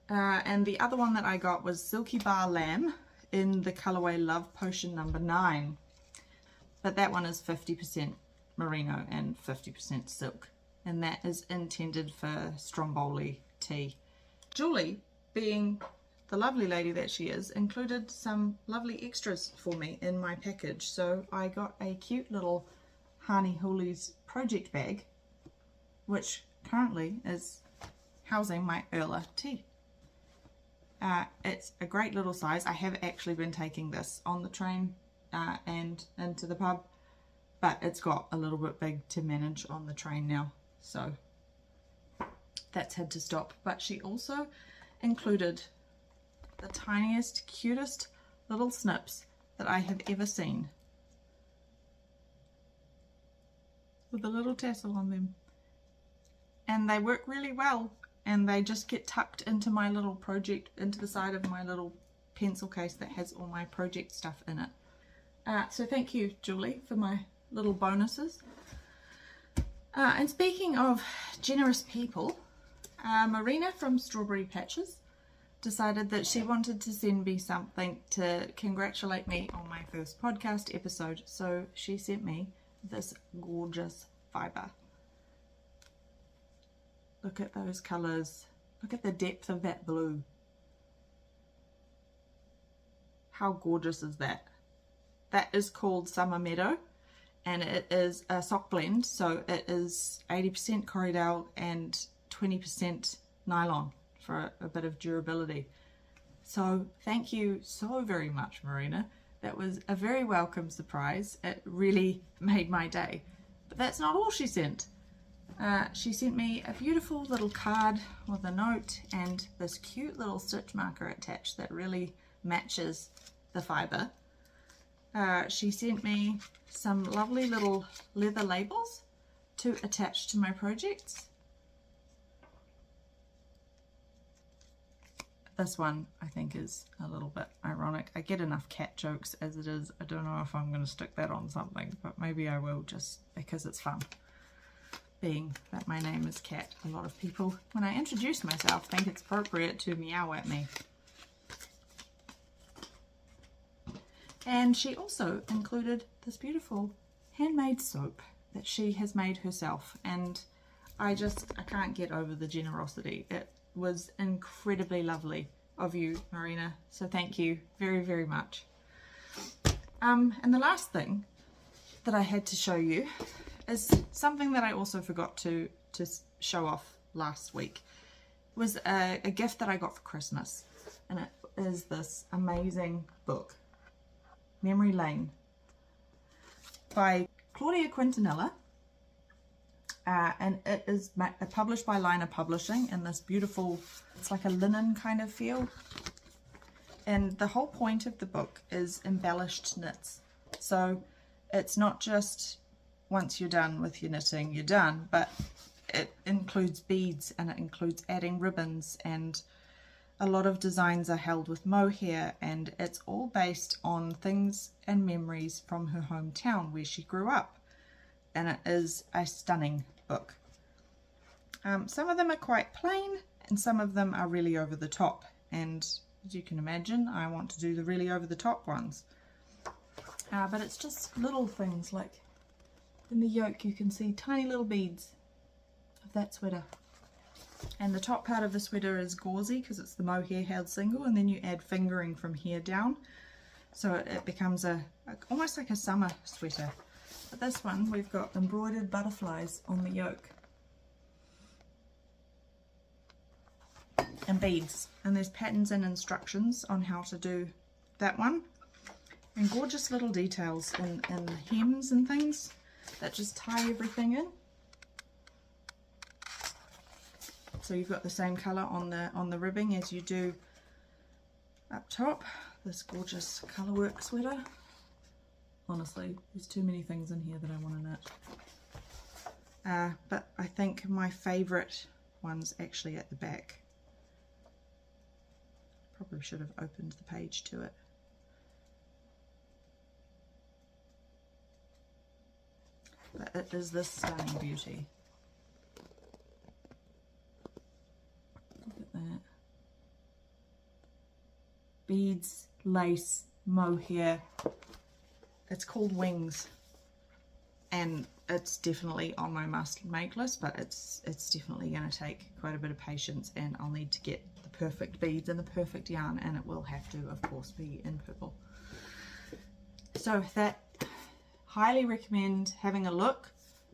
And the other one that I got was Silky Bar Lamb in the colourway Love Potion number 9. But that one is 50% merino and 50% silk. And that is intended for Stromboli tea. Julie, being the lovely lady that she is, included some lovely extras for me in my package. So I got a cute little Honey Hoolies project bag, which currently is housing my Erla tea. It's a great little size. I have actually been taking this on the train and into the pub, but it's got a little bit big to manage on the train now, so that's had to stop. But she also included the tiniest, cutest little snips that I have ever seen, with a little tassel on them, and they work really well, and they just get tucked into my little project, into the side of my little pencil case that has all my project stuff in it. So thank you, Julie, for my little bonuses. And speaking of generous people, Marina from Strawberry Patches decided that she wanted to send me something to congratulate me on my first podcast episode. So she sent me this gorgeous fibre. Look at those colours. Look at the depth of that blue. How gorgeous is that? That is called Summer Meadow, and it is a sock blend, so it is 80% Corriedale and 20% nylon for a bit of durability. So thank you so very much, Marina. That was a very welcome surprise. It really made my day. But that's not all she sent. She sent me a beautiful little card with a note and this cute little stitch marker attached that really matches the fibre. She sent me some lovely little leather labels to attach to my projects. This one I think is a little bit ironic. I get enough cat jokes as it is. I don't know if I'm going to stick that on something, but maybe I will, just because it's fun. Being that my name is Cat, a lot of people, when I introduce myself, think it's appropriate to meow at me. And she also included this beautiful handmade soap that she has made herself, and I can't get over the generosity. It was incredibly lovely of you, Marina, so thank you very, very much. And the last thing that I had to show you is something that I also forgot to show off last week. It was a gift that I got for Christmas, and it is this amazing book, Memory Lane, by Claudia Quintanilla, and it is published by Liner Publishing in this beautiful, it's like a linen kind of feel, and the whole point of the book is embellished knits. So it's not just once you're done with your knitting, you're done, but it includes beads and it includes adding ribbons, and a lot of designs are held with mohair, and it's all based on things and memories from her hometown where she grew up, and it is a stunning book. Some of them are quite plain and some of them are really over the top, and as you can imagine, I want to do the really over the top ones. But it's just little things, like in the yoke you can see tiny little beads of that sweater, and the top part of the sweater is gauzy because it's the mohair held single, and then you add fingering from here down, so it becomes almost like a summer sweater. But this one, we've got embroidered butterflies on the yoke and beads, and there's patterns and instructions on how to do that one, and gorgeous little details in the hems and things that just tie everything in. So you've got the same colour on the ribbing as you do up top. This gorgeous colourwork sweater. Honestly, there's too many things in here that I want to knit. But I think my favourite one's actually at the back. Probably should have opened the page to it. But it is this stunning beauty. Look at that. Beads, lace, mohair. It's called Wings, and it's definitely on my must make list, but it's definitely going to take quite a bit of patience, and I'll need to get the perfect beads and the perfect yarn, and it will have to, of course, be in purple. So that, highly recommend having a look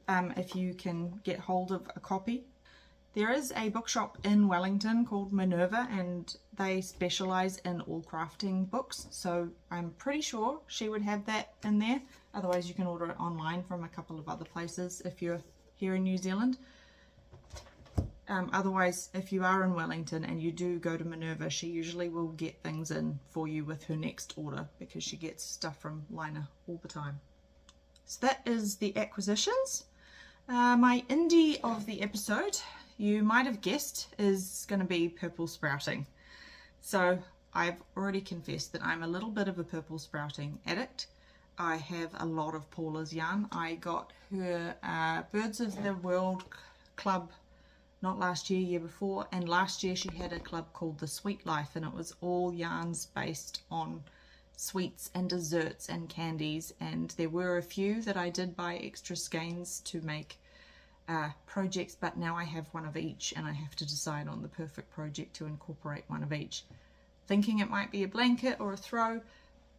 if you can get hold of a copy. There is a bookshop in Wellington called Minerva, and they specialise in all crafting books, so I'm pretty sure she would have that in there. Otherwise you can order it online from a couple of other places if you're here in New Zealand. Otherwise, if you are in Wellington and you do go to Minerva, she usually will get things in for you with her next order, because she gets stuff from Liner all the time. So that is the acquisitions. My indie of the episode, you might have guessed, is going to be purple sprouting. So I've already confessed that I'm a little bit of a purple sprouting addict. I have a lot of Paula's yarn. I got her Birds of the World Club not last year, year before, and last year she had a club called The Sweet Life, and it was all yarns based on sweets and desserts and candies, and there were a few that I did buy extra skeins to make projects, but now I have one of each and I have to decide on the perfect project to incorporate one of each. Thinking it might be a blanket or a throw,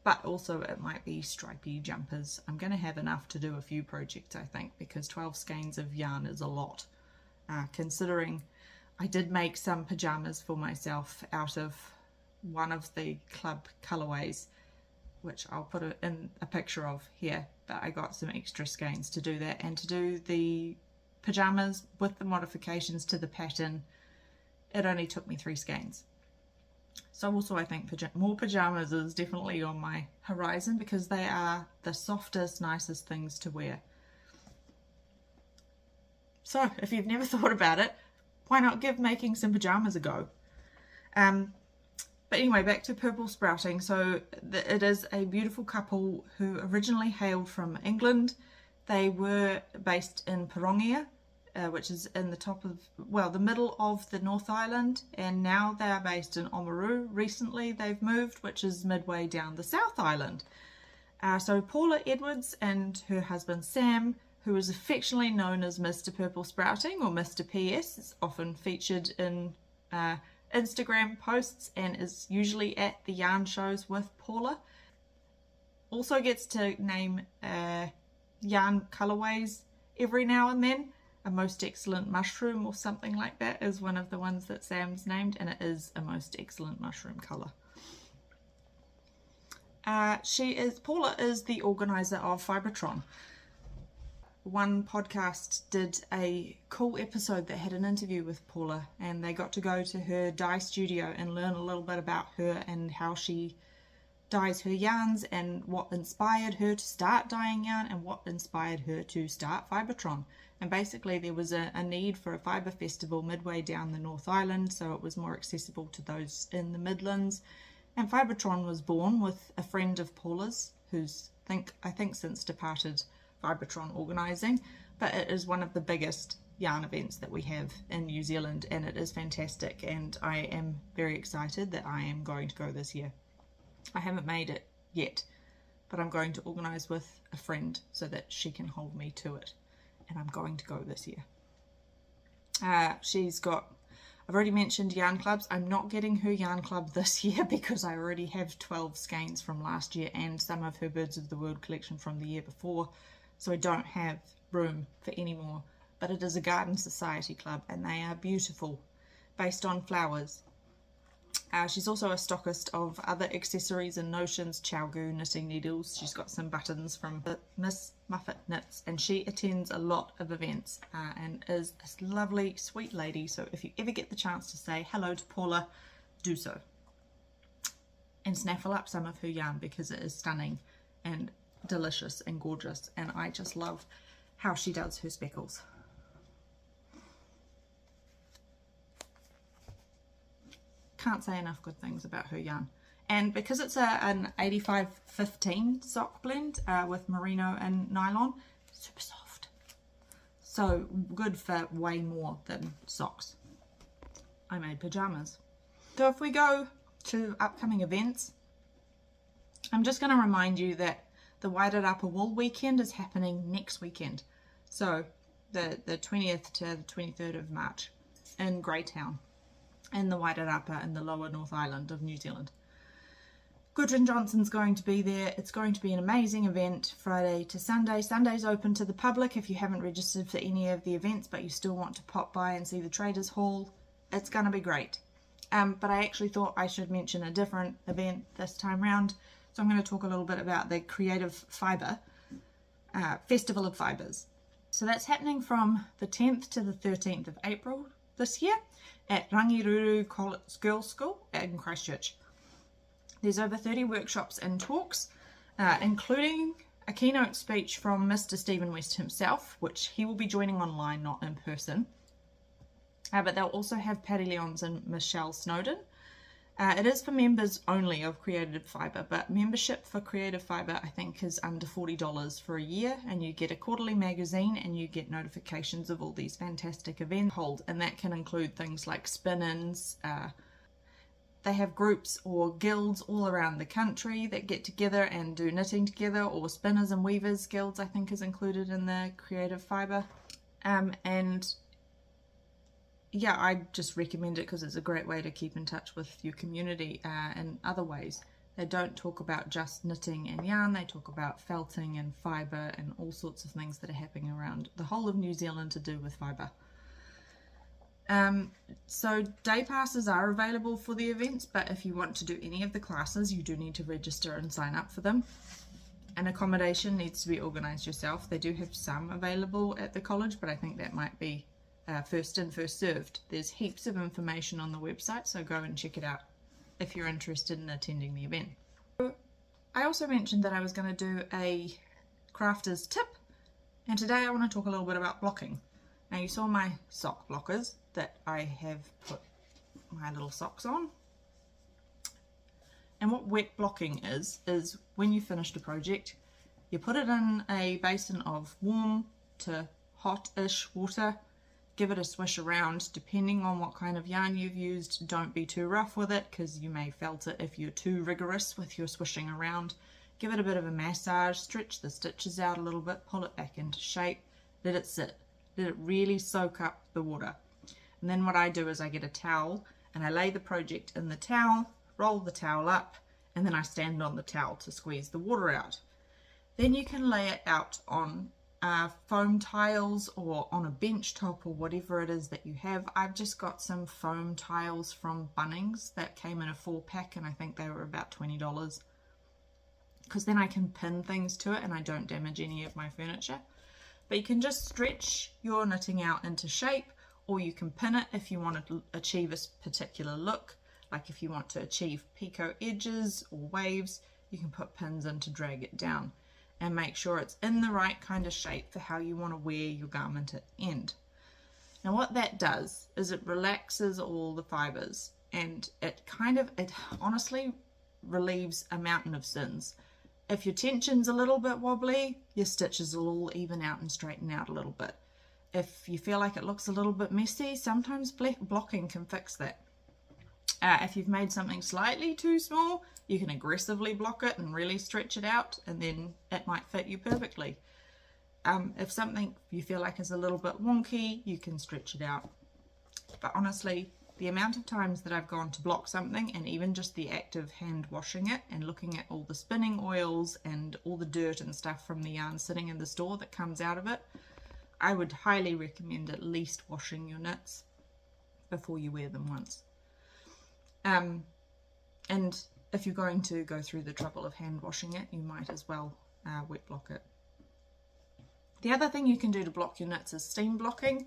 but also it might be stripy jumpers. I'm going to have enough to do a few projects, I think, because 12 skeins of yarn is a lot. Considering I did make some pajamas for myself out of one of the club colorways, which I'll put in a picture of here, but I got some extra skeins to do that, and to do the pajamas with the modifications to the pattern, it only took me 3 skeins. So also I think more pajamas is definitely on my horizon, because they are the softest, nicest things to wear. So if you've never thought about it, why not give making some pajamas a go? But anyway, back to Purple Sprouting. So it is a beautiful couple who originally hailed from England. They were based in Parongia, which is in the top of, well, the middle of the North Island, and now they are based in Oamaru. Recently they've moved, which is midway down the South Island. So Paula Edwards and her husband Sam, who is affectionately known as Mr. Purple Sprouting or Mr. PS, is often featured in Instagram posts and is usually at the yarn shows with Paula. Also gets to name yarn colorways every now and then. A Most Excellent Mushroom or something like that is one of the ones that Sam's named, and it is a Most Excellent Mushroom colour. Paula is the organiser of Fibratron. One podcast did a cool episode that had an interview with Paula, and they got to go to her dye studio and learn a little bit about her and how she dyes her yarns, and what inspired her to start dyeing yarn and what inspired her to start Fibratron. And basically there was a need for a fibre festival midway down the North Island, so it was more accessible to those in the Midlands. And Fibratron was born with a friend of Paula's who's I think since departed Fibratron organising, but it is one of the biggest yarn events that we have in New Zealand, and it is fantastic, and I am very excited that I am going to go this year. I haven't made it yet, but I'm going to organise with a friend so that she can hold me to it, and I'm going to go this year. I've already mentioned yarn clubs. I'm not getting her yarn club this year because I already have 12 skeins from last year and some of her Birds of the World collection from the year before, so I don't have room for any more. But it is a garden society club, and they are beautiful, based on flowers. She's also a stockist of other accessories and notions, chowgoo, knitting needles. She's got some buttons from Miss Muffet Knits, and she attends a lot of events and is a lovely, sweet lady. So if you ever get the chance to say hello to Paula, do so. And snaffle up some of her yarn, because it is stunning and delicious and gorgeous, and I just love how she does her speckles. Can't say enough good things about her yarn. And because it's an 85-15 sock blend with merino and nylon, super soft, so good for way more than socks. I made pajamas. So if we go to upcoming events, I'm just going to remind you that the Whited Upper Wool weekend is happening next weekend, so the 20th to the 23rd of March in Greytown, in the Whited Upper in the lower North Island of New Zealand. Gudrun Johnson's going to be there. It's going to be an amazing event, Friday to Sunday. Sunday's open to the public if you haven't registered for any of the events but you still want to pop by and see the Traders Hall. It's going to be great. But I actually thought I should mention a different event this time round, so I'm going to talk a little bit about the Creative Fibre Festival of Fibres. So that's happening from the 10th to the 13th of April this year at Rangiruru Girls' School in Christchurch. There's over 30 workshops and talks, including a keynote speech from Mr. Stephen West himself, which he will be joining online, not in person. But they'll also have Paddy Leons and Michelle Snowden. It is for members only of Creative Fibre, but membership for Creative Fibre I think is under $40 for a year, and you get a quarterly magazine and you get notifications of all these fantastic events hold, and that can include things like spin-ins. They have groups or guilds all around the country that get together and do knitting together, or spinners and weavers guilds I think is included in the Creative Fibre. And yeah, I just recommend it because it's a great way to keep in touch with your community in other ways. They don't talk about just knitting and yarn, they talk about felting and fibre and all sorts of things that are happening around the whole of New Zealand to do with fibre. So day passes are available for the events, but if you want to do any of the classes you do need to register and sign up for them. And accommodation needs to be organised yourself. They do have some available at the college, but I think that might be first in, first served. There's heaps of information on the website, so go and check it out if you're interested in attending the event. I also mentioned that I was going to do a crafter's tip, and today I want to talk a little bit about blocking. Now you saw my sock blockers that I have put my little socks on. And what wet blocking is when you finished a project, you put it in a basin of warm to hot-ish water, give it a swish around. Depending on what kind of yarn you've used, don't be too rough with it because you may felt it if you're too rigorous with your swishing around. Give it a bit of a massage, stretch the stitches out a little bit, pull it back into shape, let it sit, let it really soak up the water. And then what I do is I get a towel and I lay the project in the towel, roll the towel up, and then I stand on the towel to squeeze the water out. Then you can lay it out on foam tiles or on a bench top or whatever it is that you have. I've just got some foam tiles from Bunnings that came in a 4-pack, and I think they were about $20, because then I can pin things to it and I don't damage any of my furniture. But you can just stretch your knitting out into shape, or you can pin it if you want to achieve a particular look. Like if you want to achieve picot edges or waves, you can put pins in to drag it down and make sure it's in the right kind of shape for how you want to wear your garment at the end. Now what that does is it relaxes all the fibres, and it honestly relieves a mountain of sins. If your tension's a little bit wobbly, your stitches will all even out and straighten out a little bit. If you feel like it looks a little bit messy, sometimes blocking can fix that. If you've made something slightly too small, you can aggressively block it and really stretch it out, and then it might fit you perfectly. If something you feel like is a little bit wonky, you can stretch it out. But honestly, the amount of times that I've gone to block something, and even just the act of hand washing it and looking at all the spinning oils and all the dirt and stuff from the yarn sitting in the store that comes out of it, I would highly recommend at least washing your knits before you wear them once. And if you're going to go through the trouble of hand washing it, you might as well wet block it. The other thing you can do to block your knits is steam blocking.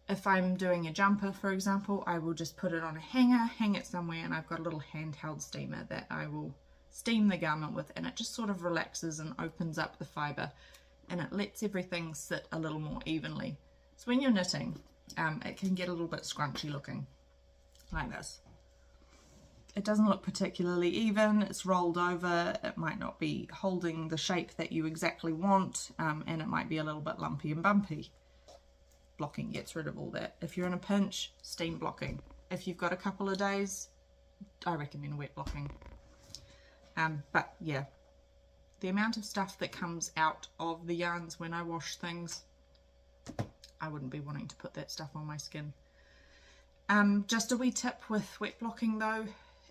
If I'm doing a jumper, for example, I will just put it on a hanger, hang it somewhere, and I've got a little handheld steamer that I will steam the garment with, and it just sort of relaxes and opens up the fibre, and it lets everything sit a little more evenly. So when you're knitting, it can get a little bit scrunchy looking, like this. It doesn't look particularly even, it's rolled over, it might not be holding the shape that you exactly want, and it might be a little bit lumpy and bumpy. Blocking gets rid of all that. If you're in a pinch, steam blocking. If you've got a couple of days, I recommend wet blocking. But yeah, the amount of stuff that comes out of the yarns when I wash things, I wouldn't be wanting to put that stuff on my skin. Just a wee tip with wet blocking though,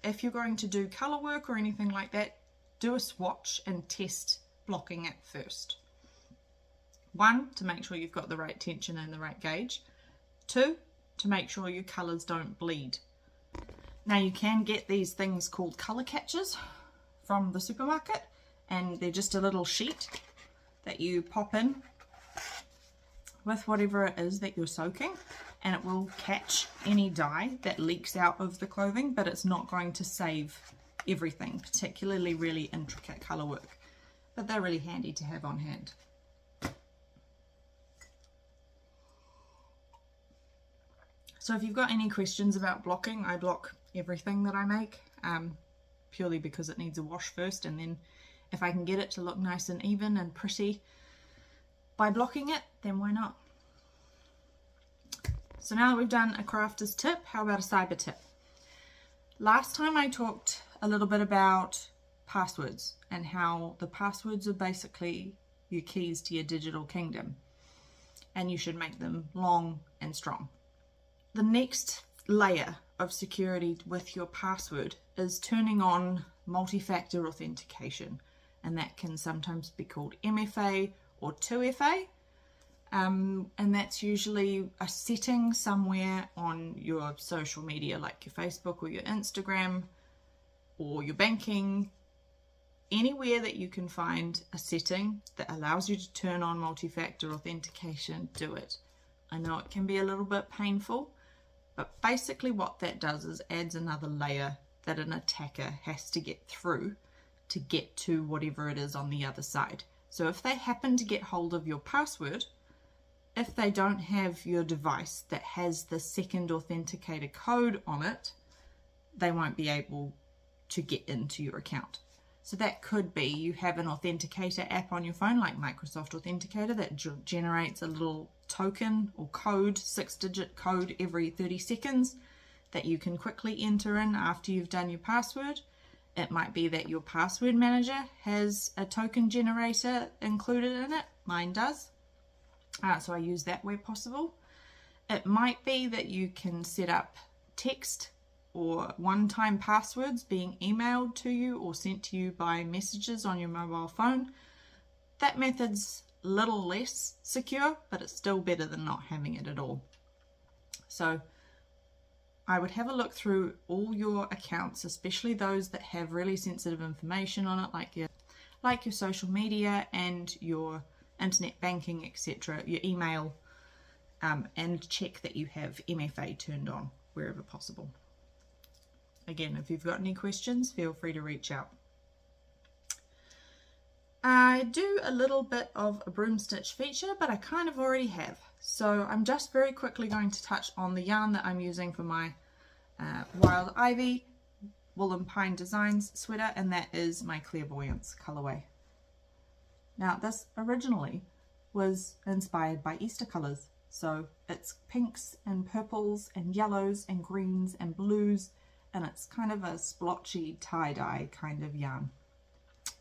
if you're going to do colour work or anything like that, do a swatch and test blocking it first. 1, to make sure you've got the right tension and the right gauge. 2, to make sure your colours don't bleed. Now you can get these things called colour catchers from the supermarket, and they're just a little sheet that you pop in with whatever it is that you're soaking, and it will catch any dye that leaks out of the clothing, but it's not going to save everything, particularly really intricate colour work. But they're really handy to have on hand. So if you've got any questions about blocking, I block everything that I make, purely because it needs a wash first, and then if I can get it to look nice and even and pretty by blocking it, then why not? So now that we've done a crafter's tip, how about a cyber tip? Last time I talked a little bit about passwords and how the passwords are basically your keys to your digital kingdom, and you should make them long and strong. The next layer of security with your password is turning on multi-factor authentication, and that can sometimes be called MFA or 2FA, and that's usually a setting somewhere on your social media like your Facebook or your Instagram or your banking. Anywhere that you can find a setting that allows you to turn on multi-factor authentication, do it. I know it can be a little bit painful, but basically what that does is adds another layer that an attacker has to get through to get to whatever it is on the other side. So if they happen to get hold of your password, if they don't have your device that has the second authenticator code on it, they won't be able to get into your account. So that could be you have an authenticator app on your phone like Microsoft Authenticator that generates a little token or code, 6-digit code every 30 seconds that you can quickly enter in after you've done your password. It might be that your password manager has a token generator included in it. Mine does. So I use that where possible. It might be that you can set up text or one-time passwords being emailed to you or sent to you by messages on your mobile phone. That method's a little less secure, but it's still better than not having it at all. So I would have a look through all your accounts, especially those that have really sensitive information on it, like your social media and your internet banking, etc., your email, and check that you have MFA turned on wherever possible. Again, if you've got any questions, feel free to reach out. I do a little bit of a broom stitch feature, but I kind of already have. So I'm just very quickly going to touch on the yarn that I'm using for my Wild Ivy Woolen Pine Designs sweater, and that is my Clairvoyance colorway. Now this originally was inspired by Easter colors, so it's pinks and purples and yellows and greens and blues, and it's kind of a splotchy tie-dye kind of yarn.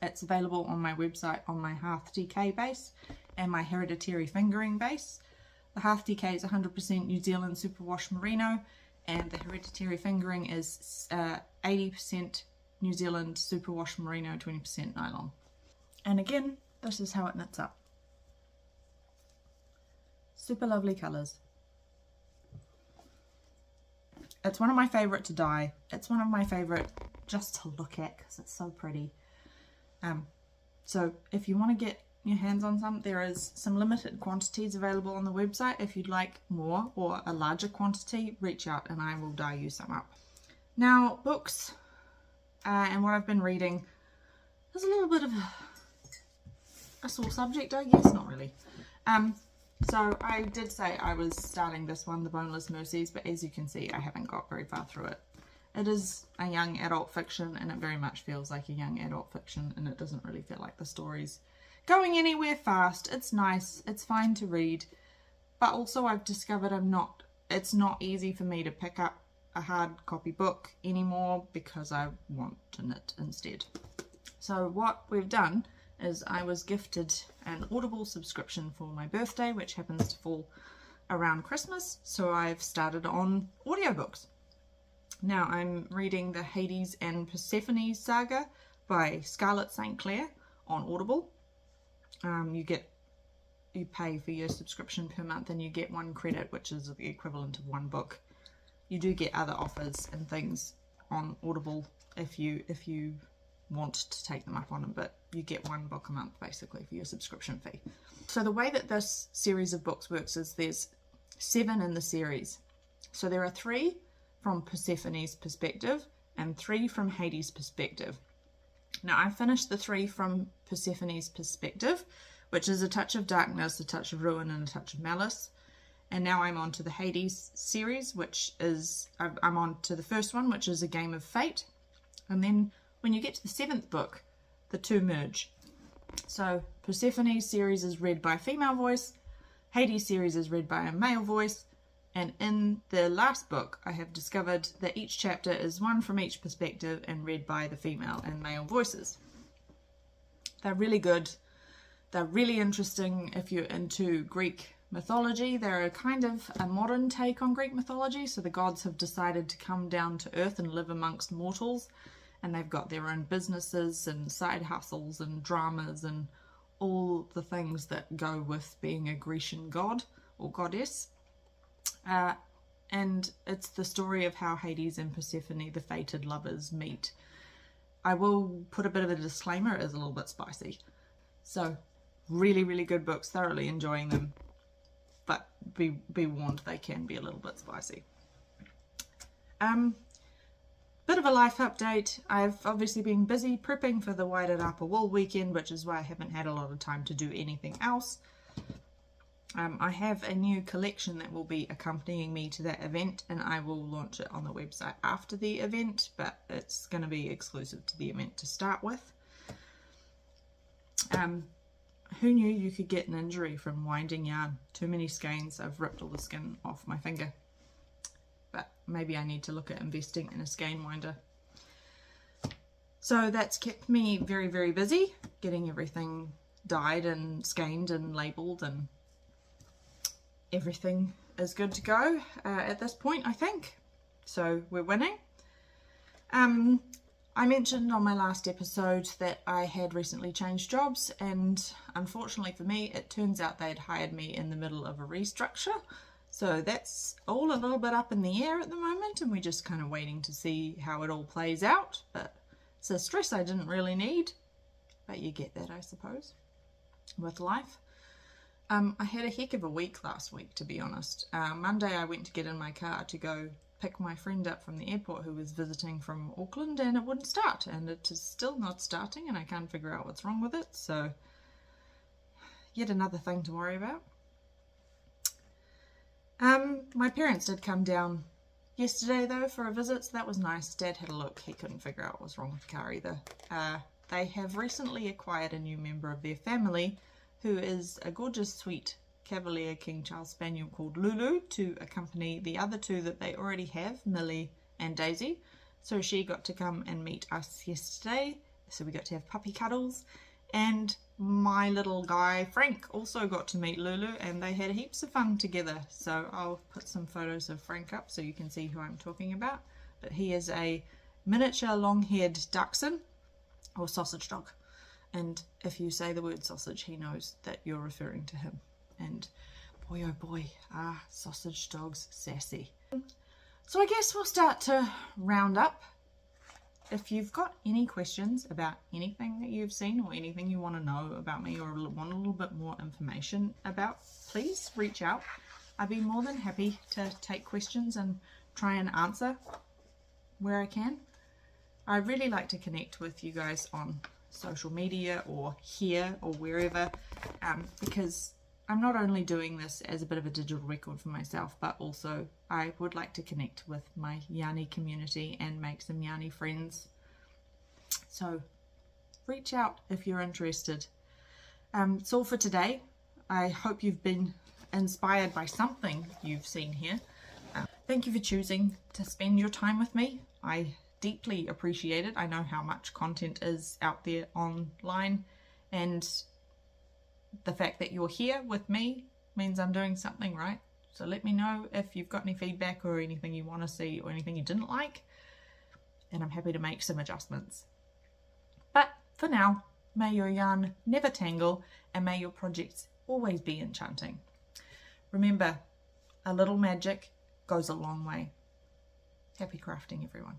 It's available on my website on my Hearth DK base and my Hereditary Fingering base. The Hearth DK is 100% New Zealand Superwash Merino, and the Hereditary Fingering is 80% New Zealand Superwash Merino, 20% nylon. And again, this is how it knits up. Super lovely colours. It's one of my favourite to dye. It's one of my favourite just to look at because it's so pretty. So if you want to get your hands on some, there is some limited quantities available on the website. If you'd like more or a larger quantity, reach out and I will dye you some up. Now books and what I've been reading is a little bit of a sore subject, I guess. Not really. So I did say I was starting this one, The Boneless Mercies, but as you can see I haven't got very far through it. It is a young adult fiction and it very much feels like a young adult fiction, and it doesn't really feel like the story's going anywhere fast. It's nice, it's fine to read, but also I've discovered it's not easy for me to pick up a hard copy book anymore because I want to knit instead. So what we've done is I was gifted an Audible subscription for my birthday, which happens to fall around Christmas, so I've started on audiobooks. Now I'm reading the Hades and Persephone saga by Scarlett St. Clair on Audible. You pay for your subscription per month and you get 1 credit, which is the equivalent of 1 book. You do get other offers and things on Audible if you want to take them up on them, but you get 1 book a month basically for your subscription fee. So the way that this series of books works is there's 7 in the series. So there are 3 from Persephone's perspective and 3 from Hades' perspective. Now I finished the 3 from Persephone's perspective, which is A Touch of Darkness, A Touch of Ruin and A Touch of Malice, And now I'm on to the Hades series, which is, I'm on to the first one, which is A Game of Fate. And then when you get to the 7th book, the two merge. So Persephone's series is read by a female voice, Hades series is read by a male voice, and in the last book I have discovered that each chapter is one from each perspective and read by the female and male voices. They're really good. They're really interesting if you're into Greek mythology. They're a kind of a modern take on Greek mythology, so the gods have decided to come down to earth and live amongst mortals, and they've got their own businesses and side hustles and dramas and all the things that go with being a Grecian god or goddess. And it's the story of how Hades and Persephone, the fated lovers, meet. I will put a bit of a disclaimer, it is a little bit spicy. So, really, really good books, thoroughly enjoying them. But be warned, they can be a little bit spicy. Bit of a life update. I've obviously been busy prepping for the Whited Upper Wool weekend, which is why I haven't had a lot of time to do anything else. I have a new collection that will be accompanying me to that event, and I will launch it on the website after the event, but it's going to be exclusive to the event to start with. Who knew you could get an injury from winding yarn? Too many skeins. I've ripped all the skin off my finger. But maybe I need to look at investing in a skein winder. So that's kept me very, very busy, getting everything dyed and skeined and labelled, and everything is good to go at this point, I think. So we're winning. I mentioned on my last episode that I had recently changed jobs, and unfortunately for me, it turns out they'd hired me in the middle of a restructure. So that's all a little bit up in the air at the moment, and we're just kind of waiting to see how it all plays out. But it's a stress I didn't really need, but you get that, I suppose, with life. I had a heck of a week last week, to be honest. Monday I went to get in my car to go pick my friend up from the airport who was visiting from Auckland, and it wouldn't start, and it is still not starting, and I can't figure out what's wrong with it. So yet another thing to worry about. My parents did come down yesterday though for a visit, so that was nice. Dad had a look, he couldn't figure out what was wrong with the car either. They have recently acquired a new member of their family who is a gorgeous, sweet Cavalier King Charles Spaniel called Lulu, to accompany the other two that they already have, Millie and Daisy. So she got to come and meet us yesterday, so we got to have puppy cuddles, and my little guy Frank also got to meet Lulu, and they had heaps of fun together. So I'll put some photos of Frank up so you can see who I'm talking about. But he is a miniature long-haired dachshund, or sausage dog, and if you say the word sausage, he knows that you're referring to him. And boy oh boy, sausage dogs sassy. So I guess we'll start to round up. If you've got any questions about anything that you've seen, or anything you want to know about me, or want a little bit more information about, please reach out. I'd be more than happy to take questions and try and answer where I can. I really like to connect with you guys on social media or here or wherever, because I'm not only doing this as a bit of a digital record for myself, but also I would like to connect with my yarny community and make some yarny friends. So reach out if you're interested. It's all for today. I hope you've been inspired by something you've seen here. Thank you for choosing to spend your time with me. I deeply appreciate it. I know how much content is out there online, and the fact that you're here with me means I'm doing something right. So let me know if you've got any feedback or anything you want to see or anything you didn't like, and I'm happy to make some adjustments. But for now, may your yarn never tangle, and may your projects always be enchanting. Remember, a little magic goes a long way. Happy crafting, everyone.